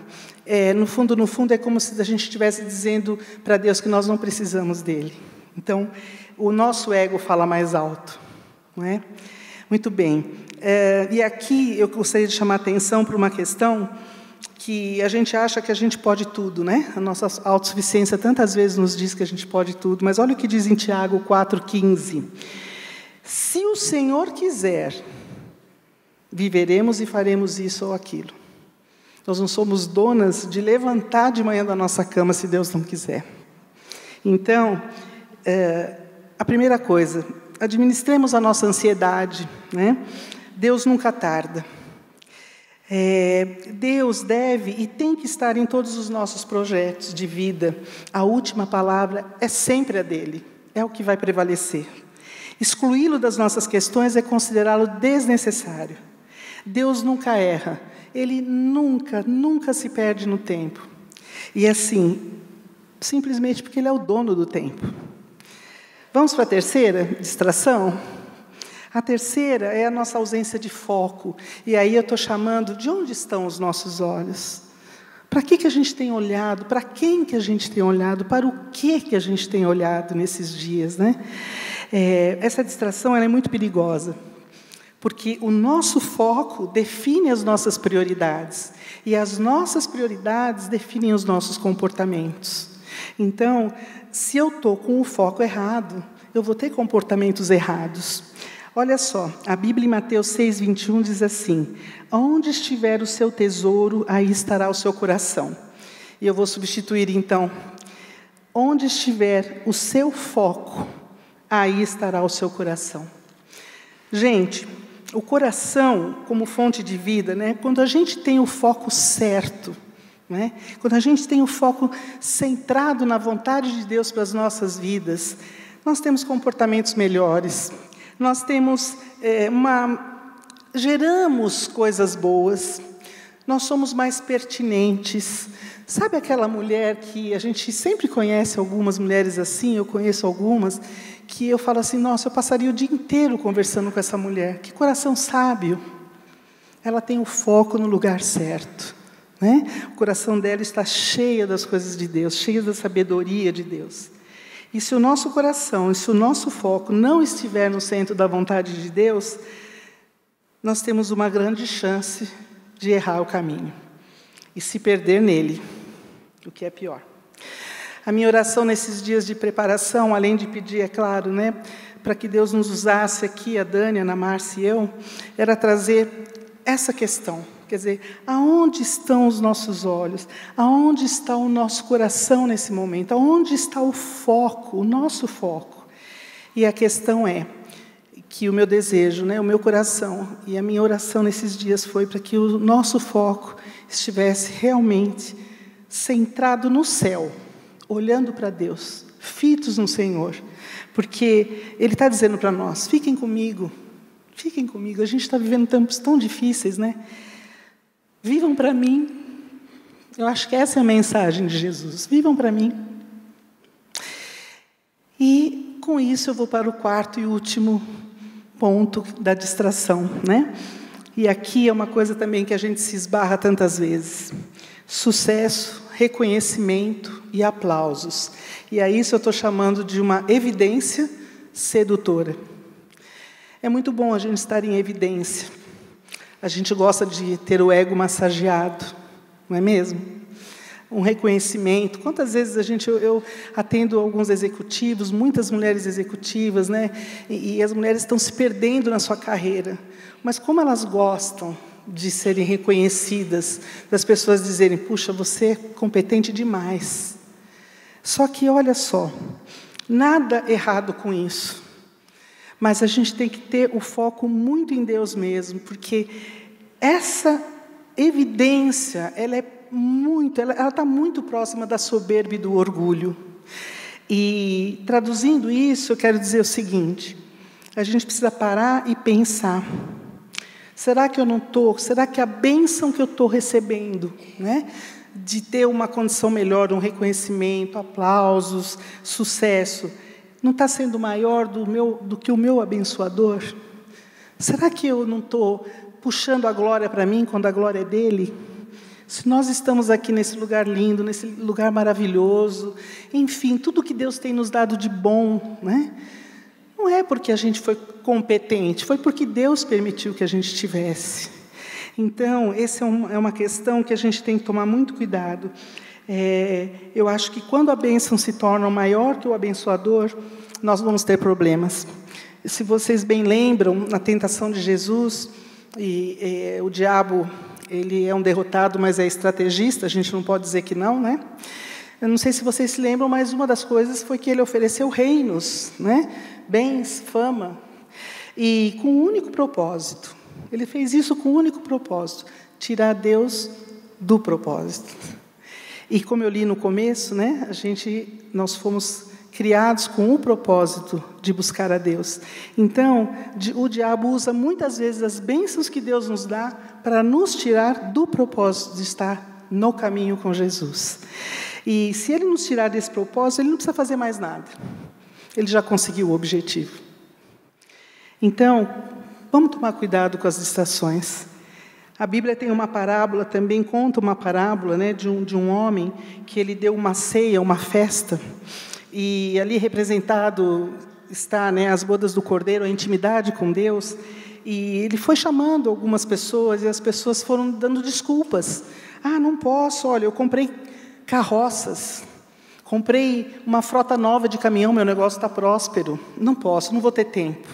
No fundo, é como se a gente estivesse dizendo para Deus que nós não precisamos dEle. Então, o nosso ego fala mais alto, não é? Muito bem. E aqui eu gostaria de chamar a atenção para uma questão que a gente acha que a gente pode tudo, né? A nossa autossuficiência tantas vezes nos diz que a gente pode tudo, mas olha o que diz em Tiago 4,15. Se o Senhor quiser, viveremos e faremos isso ou aquilo. Nós não somos donas de levantar de manhã da nossa cama se Deus não quiser. Então, a primeira coisa, administremos a nossa ansiedade, né? Deus nunca tarda. Deus deve e tem que estar em todos os nossos projetos de vida. A última palavra é sempre a dele, é o que vai prevalecer. Excluí-lo das nossas questões é considerá-lo desnecessário. Deus nunca erra. Ele nunca se perde no tempo. E assim, simplesmente porque Ele é o dono do tempo. Vamos para a terceira distração? A terceira é a nossa ausência de foco. E aí eu estou chamando, de onde estão os nossos olhos? Para que a gente tem olhado? Para quem que a gente tem olhado? Para o que a gente tem olhado nesses dias, né? Essa distração ela é muito perigosa, porque o nosso foco define as nossas prioridades, e as nossas prioridades definem os nossos comportamentos. Então, se eu estou com o foco errado, eu vou ter comportamentos errados. Olha só, a Bíblia em Mateus 6,21 diz assim: onde estiver o seu tesouro, aí estará o seu coração. E eu vou substituir então, onde estiver o seu foco, aí estará o seu coração. Gente, o coração como fonte de vida, né? Quando a gente tem o foco certo, né? Quando a gente tem o foco centrado na vontade de Deus para as nossas vidas, nós temos comportamentos melhores, nós temos geramos coisas boas, nós somos mais pertinentes. Sabe aquela mulher que a gente sempre conhece algumas mulheres assim, eu conheço algumas, que eu falo assim, nossa, eu passaria o dia inteiro conversando com essa mulher. Que coração sábio. Ela tem o foco no lugar certo, né? O coração dela está cheio das coisas de Deus, cheio da sabedoria de Deus. E se o nosso coração, e se o nosso foco não estiver no centro da vontade de Deus, nós temos uma grande chance de errar o caminho e se perder nele, o que é pior. A minha oração nesses dias de preparação, além de pedir, é claro, né, para que Deus nos usasse aqui, a Dani, a Ana Márcia e eu, era trazer essa questão. Quer dizer, aonde estão os nossos olhos? Aonde está o nosso coração nesse momento? Aonde está o foco, o nosso foco? E a questão é que o meu desejo, né, o meu coração e a minha oração nesses dias foi para que o nosso foco estivesse realmente centrado no céu, olhando para Deus, fitos no Senhor, porque Ele está dizendo para nós, fiquem comigo, a gente está vivendo tempos tão difíceis, né? Vivam para mim. Eu acho que essa é a mensagem de Jesus, vivam para mim. E com isso eu vou para o quarto e último ponto da distração, né? E aqui é uma coisa também que a gente se esbarra tantas vezes. Sucesso, reconhecimento e aplausos. E a isso eu estou chamando de uma evidência sedutora. É muito bom a gente estar em evidência. A gente gosta de ter o ego massageado, não é mesmo? Um reconhecimento. Quantas vezes eu atendo alguns executivos, muitas mulheres executivas, né? E as mulheres estão se perdendo na sua carreira. Mas como elas gostam de serem reconhecidas, das pessoas dizerem, puxa, você é competente demais. Só que, olha só, nada errado com isso. Mas a gente tem que ter o foco muito em Deus mesmo, porque essa evidência, ela está muito próxima da soberba e do orgulho. E, traduzindo isso, eu quero dizer o seguinte, a gente precisa parar e pensar, será que eu não estou, será que a bênção que eu estou recebendo, né, de ter uma condição melhor, um reconhecimento, aplausos, sucesso, não está sendo maior do que o meu abençoador? Será que eu não estou puxando a glória para mim, quando a glória é dele? Se nós estamos aqui nesse lugar lindo, nesse lugar maravilhoso, enfim, tudo que Deus tem nos dado de bom, né? Não é porque a gente foi competente, foi porque Deus permitiu que a gente tivesse. Então, essa é uma questão que a gente tem que tomar muito cuidado. Eu acho que quando a bênção se torna maior que o abençoador, nós vamos ter problemas. Se vocês bem lembram, na tentação de Jesus, o diabo, ele é um derrotado, mas é estrategista, a gente não pode dizer que não, né? Eu não sei se vocês se lembram, mas uma das coisas foi que ele ofereceu reinos, né? Bens, fama, e com um único propósito. Ele fez isso com um único propósito, tirar Deus do propósito. E como eu li no começo, né, nós fomos criados com o propósito de buscar a Deus. Então, o diabo usa muitas vezes as bênçãos que Deus nos dá para nos tirar do propósito de estar no caminho com Jesus. E se ele nos tirar desse propósito, ele não precisa fazer mais nada. Ele já conseguiu o objetivo. Então, vamos tomar cuidado com as distrações. A Bíblia tem uma parábola, também conta uma parábola, né, de um homem que ele deu uma ceia, uma festa, e ali representado está, né, as bodas do Cordeiro, a intimidade com Deus, e ele foi chamando algumas pessoas, e as pessoas foram dando desculpas. Ah, não posso, olha, eu comprei carroças, comprei uma frota nova de caminhão, meu negócio está próspero, não posso, não vou ter tempo.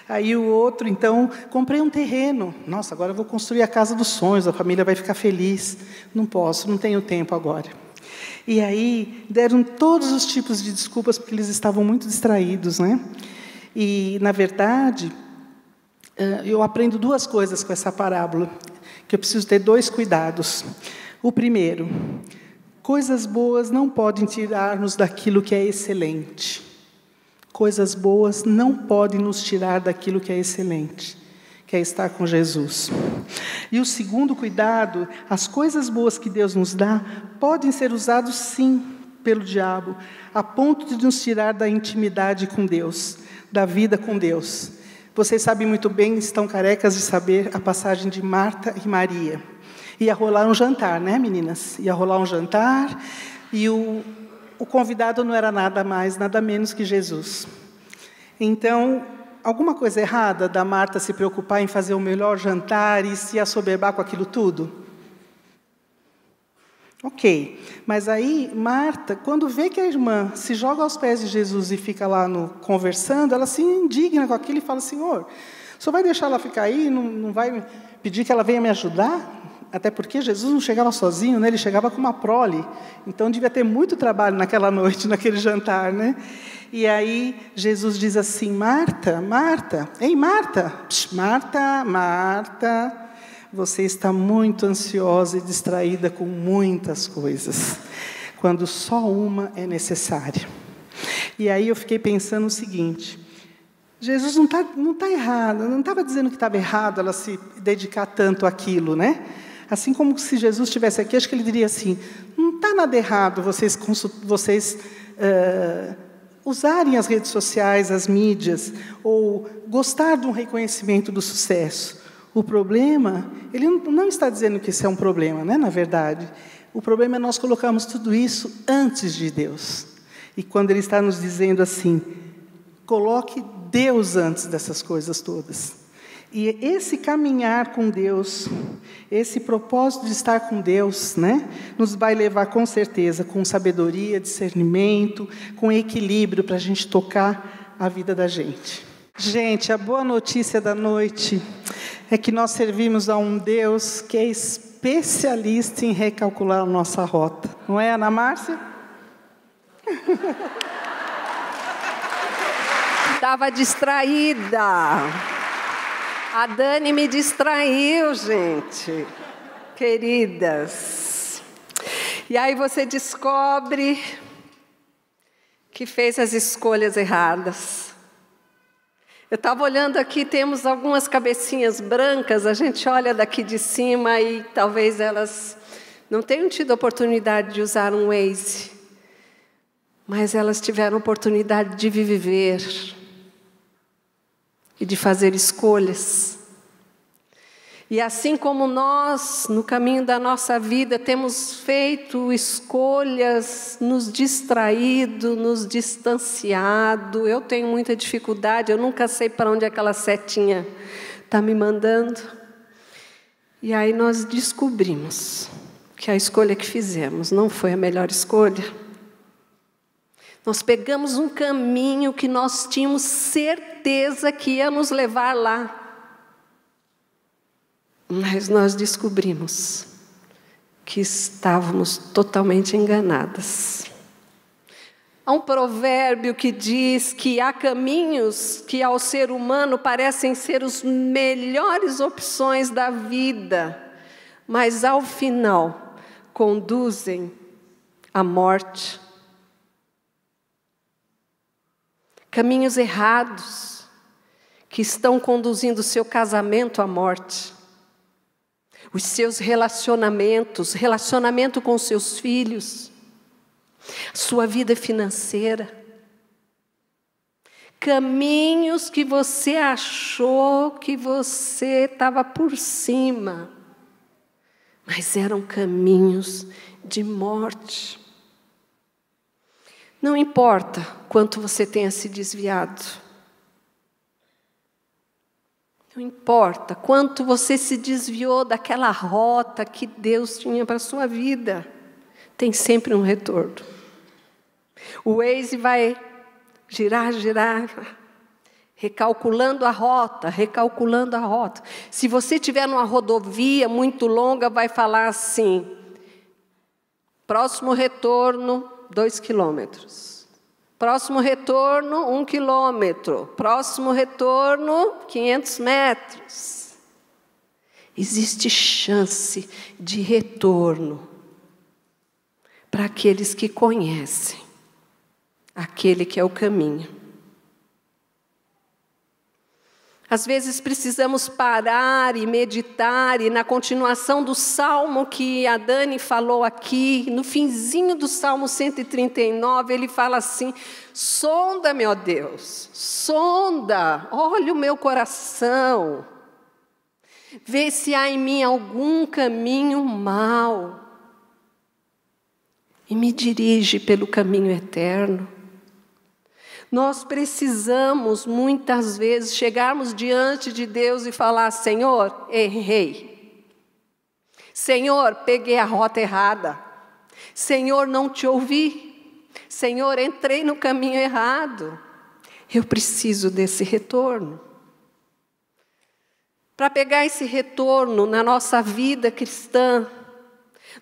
Aí o outro, então, comprei um terreno. Nossa, agora eu vou construir a casa dos sonhos, a família vai ficar feliz. Não posso, não tenho tempo agora. E aí deram todos os tipos de desculpas, porque eles estavam muito distraídos, né? E, na verdade, eu aprendo duas coisas com essa parábola, que eu preciso ter 2 cuidados. O primeiro, coisas boas não podem tirar-nos daquilo que é excelente. Coisas boas não podem nos tirar daquilo que é excelente, que é estar com Jesus. E o segundo cuidado, as coisas boas que Deus nos dá, podem ser usadas sim pelo diabo, a ponto de nos tirar da intimidade com Deus, da vida com Deus. Vocês sabem muito bem, estão carecas de saber a passagem de Marta e Maria. Ia rolar um jantar, né, meninas? Ia rolar um jantar e o convidado não era nada mais, nada menos que Jesus. Então, alguma coisa errada da Marta se preocupar em fazer o melhor jantar e se assoberbar com aquilo tudo? Ok, mas aí Marta, quando vê que a irmã se joga aos pés de Jesus e fica lá conversando, ela se indigna com aquilo e fala, Senhor, o senhor vai deixar ela ficar aí, não vai pedir que ela venha me ajudar? Até porque Jesus não chegava sozinho, né? Ele chegava com uma prole. Então, devia ter muito trabalho naquela noite, naquele jantar, né? E aí, Jesus diz assim, Marta, Marta, ei, Marta, Marta, Marta, você está muito ansiosa e distraída com muitas coisas, quando só uma é necessária. E aí eu fiquei pensando o seguinte, Jesus não tá errado, não estava dizendo que estava errado ela se dedicar tanto àquilo, né? Assim como se Jesus estivesse aqui, acho que ele diria assim, não está nada errado vocês usarem as redes sociais, as mídias, ou gostar de um reconhecimento do sucesso. O problema, ele não está dizendo que isso é um problema, né, na verdade. O problema é nós colocarmos tudo isso antes de Deus. E quando Ele está nos dizendo assim, coloque Deus antes dessas coisas todas. E esse caminhar com Deus, esse propósito de estar com Deus, né, nos vai levar com certeza, com sabedoria, discernimento, com equilíbrio para a gente tocar a vida da gente. Gente, a boa notícia da noite é que nós servimos a um Deus que é especialista em recalcular a nossa rota. Não é, Ana Márcia? Estava distraída. A Dani me distraiu, gente. Queridas. E aí você descobre que fez as escolhas erradas. Eu estava olhando aqui, temos algumas cabecinhas brancas, a gente olha daqui de cima e talvez elas não tenham tido a oportunidade de usar um Waze, mas elas tiveram a oportunidade de viver e de fazer escolhas. E assim como nós, no caminho da nossa vida, temos feito escolhas, nos distraído, nos distanciado. Eu tenho muita dificuldade, eu nunca sei para onde aquela setinha está me mandando. E aí nós descobrimos que a escolha que fizemos não foi a melhor escolha. Nós pegamos um caminho que nós tínhamos certeza que ia nos levar lá. Mas nós descobrimos que estávamos totalmente enganadas. Há um provérbio que diz que há caminhos que ao ser humano parecem ser as melhores opções da vida, mas ao final conduzem à morte. Caminhos errados que estão conduzindo o seu casamento à morte. Os seus relacionamentos, relacionamento com seus filhos, sua vida financeira. Caminhos que você achou que você estava por cima, mas eram caminhos de morte. Não importa quanto você tenha se desviado. Não importa quanto você se desviou daquela rota que Deus tinha para a sua vida. Tem sempre um retorno. O Waze vai girar, recalculando a rota. Se você estiver numa rodovia muito longa, vai falar assim, próximo retorno, 2 quilômetros. Próximo retorno, 1 quilômetro. Próximo retorno, 500 metros. Existe chance de retorno para aqueles que conhecem aquele que é o caminho. Às vezes precisamos parar e meditar, e na continuação do Salmo que a Dani falou aqui, no finzinho do Salmo 139, ele fala assim, sonda-me, ó Deus, sonda, olha o meu coração, vê se há em mim algum caminho mau, e me dirige pelo caminho eterno. Nós precisamos, muitas vezes, chegarmos diante de Deus e falar, Senhor, errei. Senhor, peguei a rota errada. Senhor, não te ouvi. Senhor, entrei no caminho errado. Eu preciso desse retorno. Para pegar esse retorno na nossa vida cristã,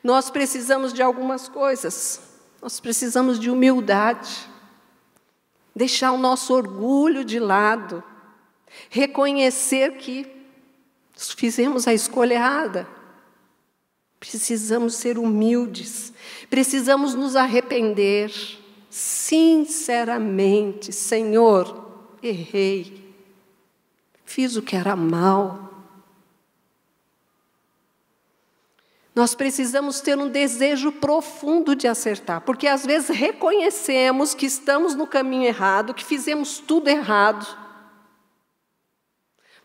nós precisamos de algumas coisas. Nós precisamos de humildade. Deixar o nosso orgulho de lado, reconhecer que fizemos a escolha errada. Precisamos ser humildes, precisamos nos arrepender, sinceramente, Senhor, errei, fiz o que era mal. Nós precisamos ter um desejo profundo de acertar, porque às vezes reconhecemos que estamos no caminho errado, que fizemos tudo errado,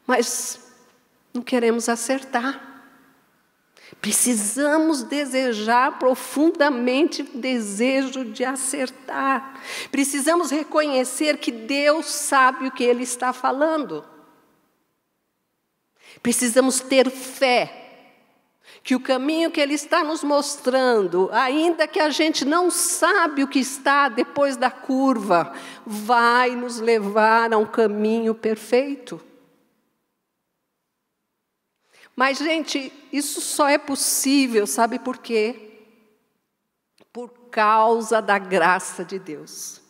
mas não queremos acertar. Precisamos desejar profundamente o desejo de acertar. Precisamos reconhecer que Deus sabe o que Ele está falando. Precisamos ter fé que o caminho que Ele está nos mostrando, ainda que a gente não sabe o que está depois da curva, vai nos levar a um caminho perfeito. Mas, gente, isso só é possível, sabe por quê? Por causa da graça de Deus.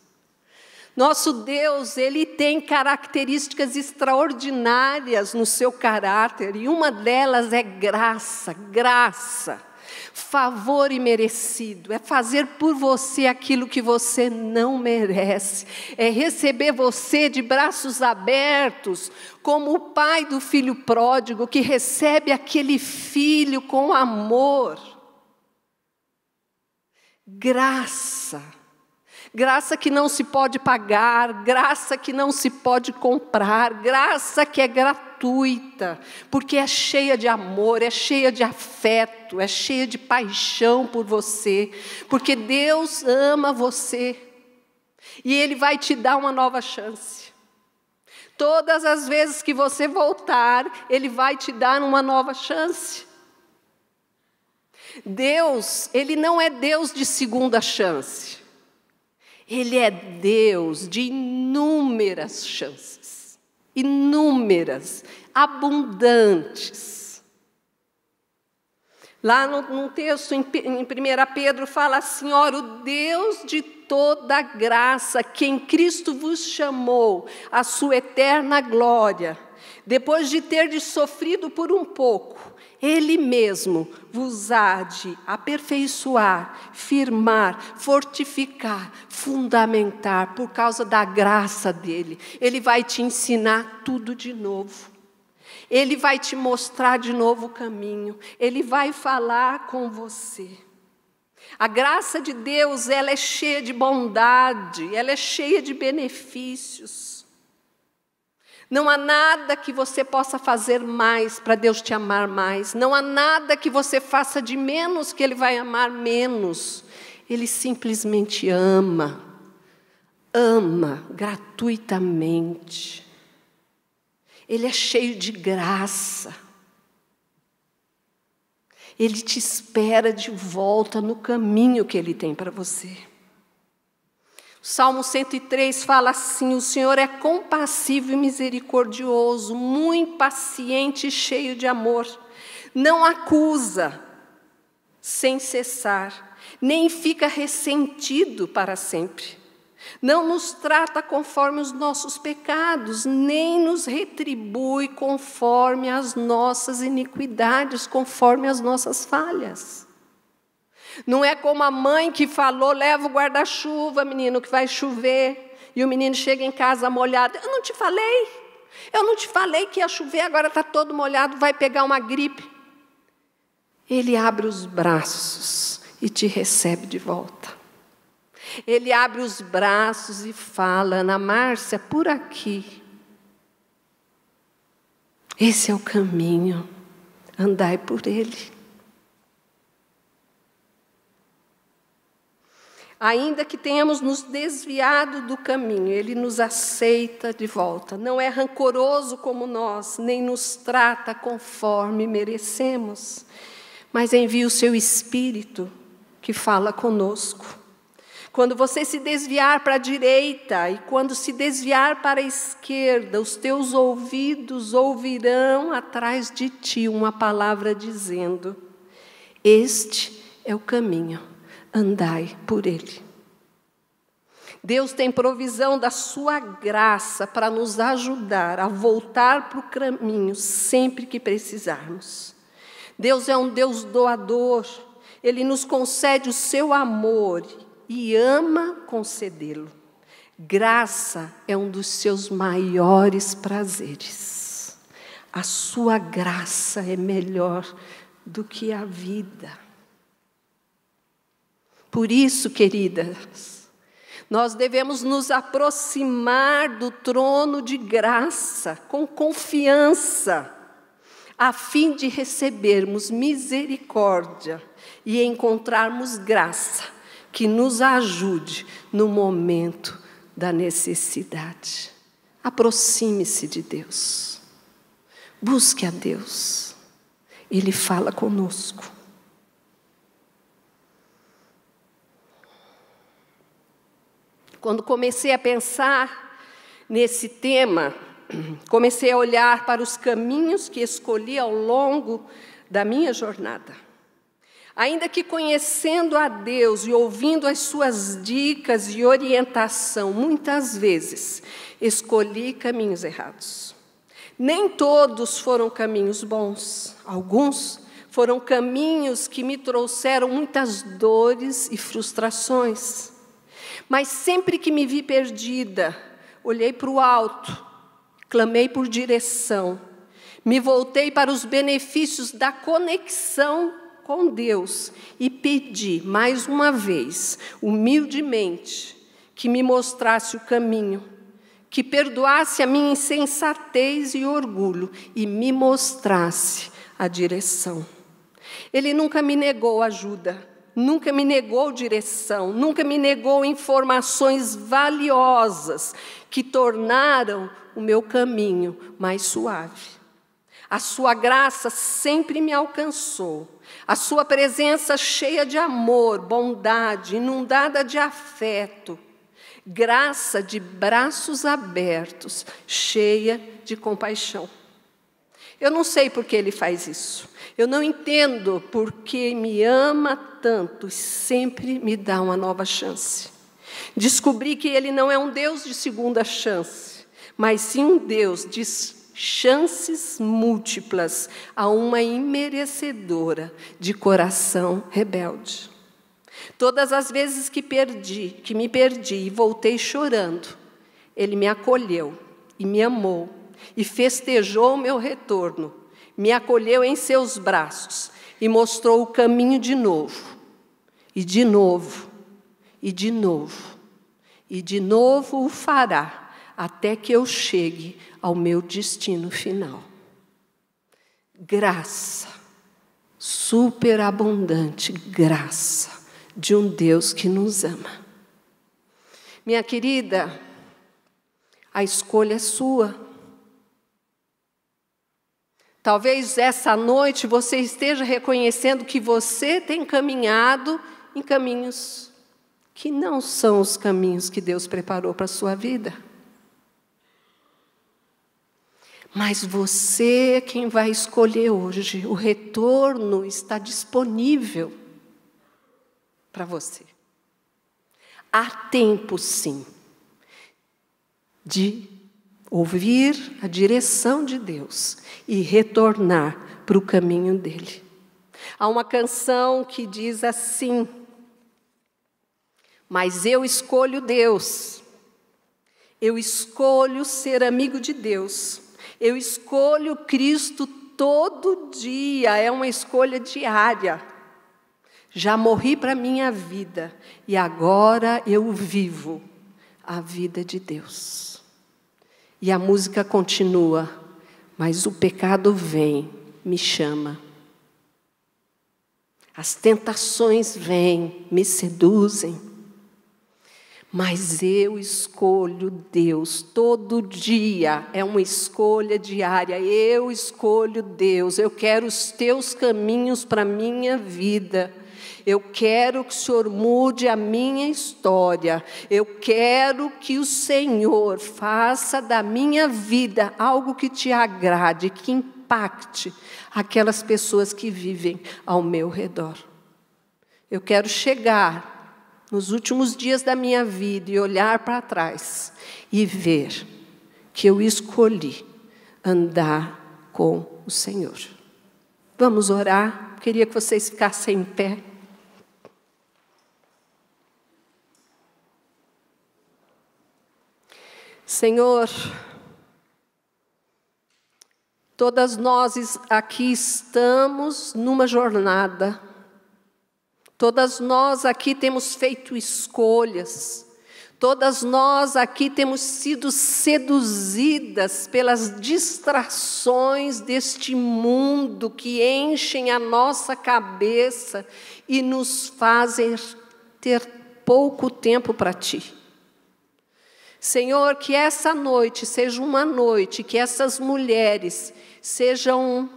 Nosso Deus, Ele tem características extraordinárias no seu caráter, e uma delas é graça, favor imerecido, é fazer por você aquilo que você não merece, é receber você de braços abertos, como o pai do filho pródigo, que recebe aquele filho com amor. Graça que não se pode pagar, graça que não se pode comprar, graça que é gratuita, porque é cheia de amor, é cheia de afeto, é cheia de paixão por você, porque Deus ama você, e Ele vai te dar uma nova chance. Todas as vezes que você voltar, Ele vai te dar uma nova chance. Deus, Ele não é Deus de segunda chance. Ele é Deus de inúmeras chances, inúmeras, abundantes. Lá no texto, em 1 Pedro, fala assim: ora, o Deus de toda graça, que em Cristo vos chamou à sua eterna glória, depois de terdes sofrido por um pouco, Ele mesmo vos há de aperfeiçoar, firmar, fortificar, fundamentar, por causa da graça dEle. Ele vai te ensinar tudo de novo. Ele vai te mostrar de novo o caminho. Ele vai falar com você. A graça de Deus, ela é cheia de bondade, ela é cheia de benefícios. Não há nada que você possa fazer mais para Deus te amar mais. Não há nada que você faça de menos que Ele vai amar menos. Ele simplesmente ama gratuitamente. Ele é cheio de graça. Ele te espera de volta no caminho que Ele tem para você. O Salmo 103 fala assim: o Senhor é compassivo e misericordioso, muito paciente e cheio de amor. Não acusa sem cessar, nem fica ressentido para sempre. Não nos trata conforme os nossos pecados, nem nos retribui conforme as nossas iniquidades, conforme as nossas falhas. Não é como a mãe que falou: leva o guarda-chuva, menino, que vai chover. E o menino chega em casa molhado. Eu não te falei que ia chover, agora está todo molhado, vai pegar uma gripe. Ele abre os braços e te recebe de volta. Ele abre os braços e fala: Ana Márcia, por aqui. Esse é o caminho, andai por ele. Ainda que tenhamos nos desviado do caminho, Ele nos aceita de volta. Não é rancoroso como nós, nem nos trata conforme merecemos, mas envia o seu Espírito que fala conosco. Quando você se desviar para a direita e quando se desviar para a esquerda, os teus ouvidos ouvirão atrás de ti uma palavra dizendo: este é o caminho, andai por ele. Deus tem provisão da sua graça para nos ajudar a voltar para o caminho sempre que precisarmos. Deus é um Deus doador, Ele nos concede o seu amor e ama concedê-lo. Graça é um dos seus maiores prazeres. A sua graça é melhor do que a vida. Por isso, queridas, nós devemos nos aproximar do trono de graça com confiança, a fim de recebermos misericórdia e encontrarmos graça que nos ajude no momento da necessidade. Aproxime-se de Deus. Busque a Deus. Ele fala conosco. Quando comecei a pensar nesse tema, comecei a olhar para os caminhos que escolhi ao longo da minha jornada. Ainda que conhecendo a Deus e ouvindo as suas dicas e orientação, muitas vezes escolhi caminhos errados. Nem todos foram caminhos bons. Alguns foram caminhos que me trouxeram muitas dores e frustrações. Mas sempre que me vi perdida, olhei para o alto, clamei por direção, me voltei para os benefícios da conexão com Deus e pedi, mais uma vez, humildemente, que me mostrasse o caminho, que perdoasse a minha insensatez e orgulho e me mostrasse a direção. Ele nunca me negou ajuda, nunca me negou direção, nunca me negou informações valiosas que tornaram o meu caminho mais suave. A sua graça sempre me alcançou. A sua presença cheia de amor, bondade, inundada de afeto. Graça de braços abertos, cheia de compaixão. Eu não sei por que Ele faz isso. Eu não entendo por que me ama tanto e sempre me dá uma nova chance. Descobri que Ele não é um Deus de segunda chance, mas sim um Deus de chances múltiplas a uma imerecedora de coração rebelde. Todas as vezes que me perdi e voltei chorando, Ele me acolheu e me amou e festejou o meu retorno, me acolheu em seus braços e mostrou o caminho de novo, e de novo, e de novo, e de novo o fará, até que eu chegue ao meu destino final. Graça, superabundante graça de um Deus que nos ama. Minha querida, a escolha é sua. Talvez essa noite você esteja reconhecendo que você tem caminhado em caminhos que não são os caminhos que Deus preparou para a sua vida. Mas você é quem vai escolher hoje. O retorno está disponível para você. Há tempo, sim, de ouvir a direção de Deus e retornar para o caminho dele. Há uma canção que diz assim: mas eu escolho Deus, eu escolho ser amigo de Deus, eu escolho Cristo todo dia, é uma escolha diária. Já morri para a minha vida e agora eu vivo a vida de Deus. E a música continua, mas o pecado vem, me chama. As tentações vêm, me seduzem. Mas eu escolho Deus, todo dia é uma escolha diária. Eu escolho Deus, eu quero os teus caminhos para a minha vida. Eu quero que o Senhor mude a minha história. Eu quero que o Senhor faça da minha vida algo que te agrade, que impacte aquelas pessoas que vivem ao meu redor. Eu quero chegar nos últimos dias da minha vida e olhar para trás e ver que eu escolhi andar com o Senhor. Vamos orar? Queria que vocês ficassem em pé. Senhor, todas nós aqui estamos numa jornada, todas nós aqui temos feito escolhas, Todas nós aqui temos sido seduzidas pelas distrações deste mundo que enchem a nossa cabeça e nos fazem ter pouco tempo para Ti. Senhor, que essa noite seja uma noite que essas mulheres sejam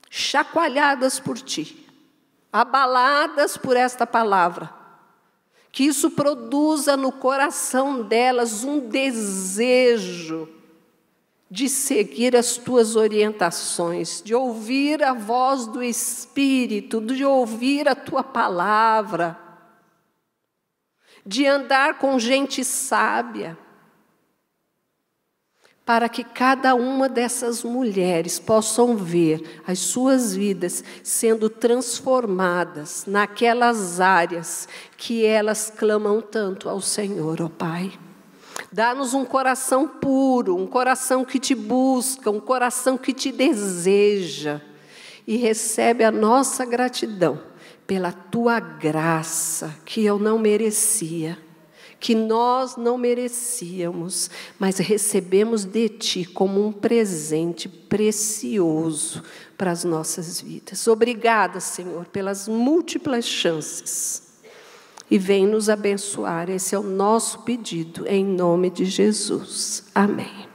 chacoalhadas por Ti, abaladas por esta palavra. Que isso produza no coração delas um desejo de seguir as Tuas orientações, de ouvir a voz do Espírito, de ouvir a Tua palavra, de andar com gente sábia, para que cada uma dessas mulheres possam ver as suas vidas sendo transformadas naquelas áreas que elas clamam tanto ao Senhor, ó Pai. Dá-nos um coração puro, um coração que Te busca, um coração que Te deseja, e recebe a nossa gratidão pela Tua graça, que eu não merecia, que nós não merecíamos, mas recebemos de Ti como um presente precioso para as nossas vidas. Obrigada, Senhor, pelas múltiplas chances. E vem nos abençoar. Esse é o nosso pedido, em nome de Jesus. Amém.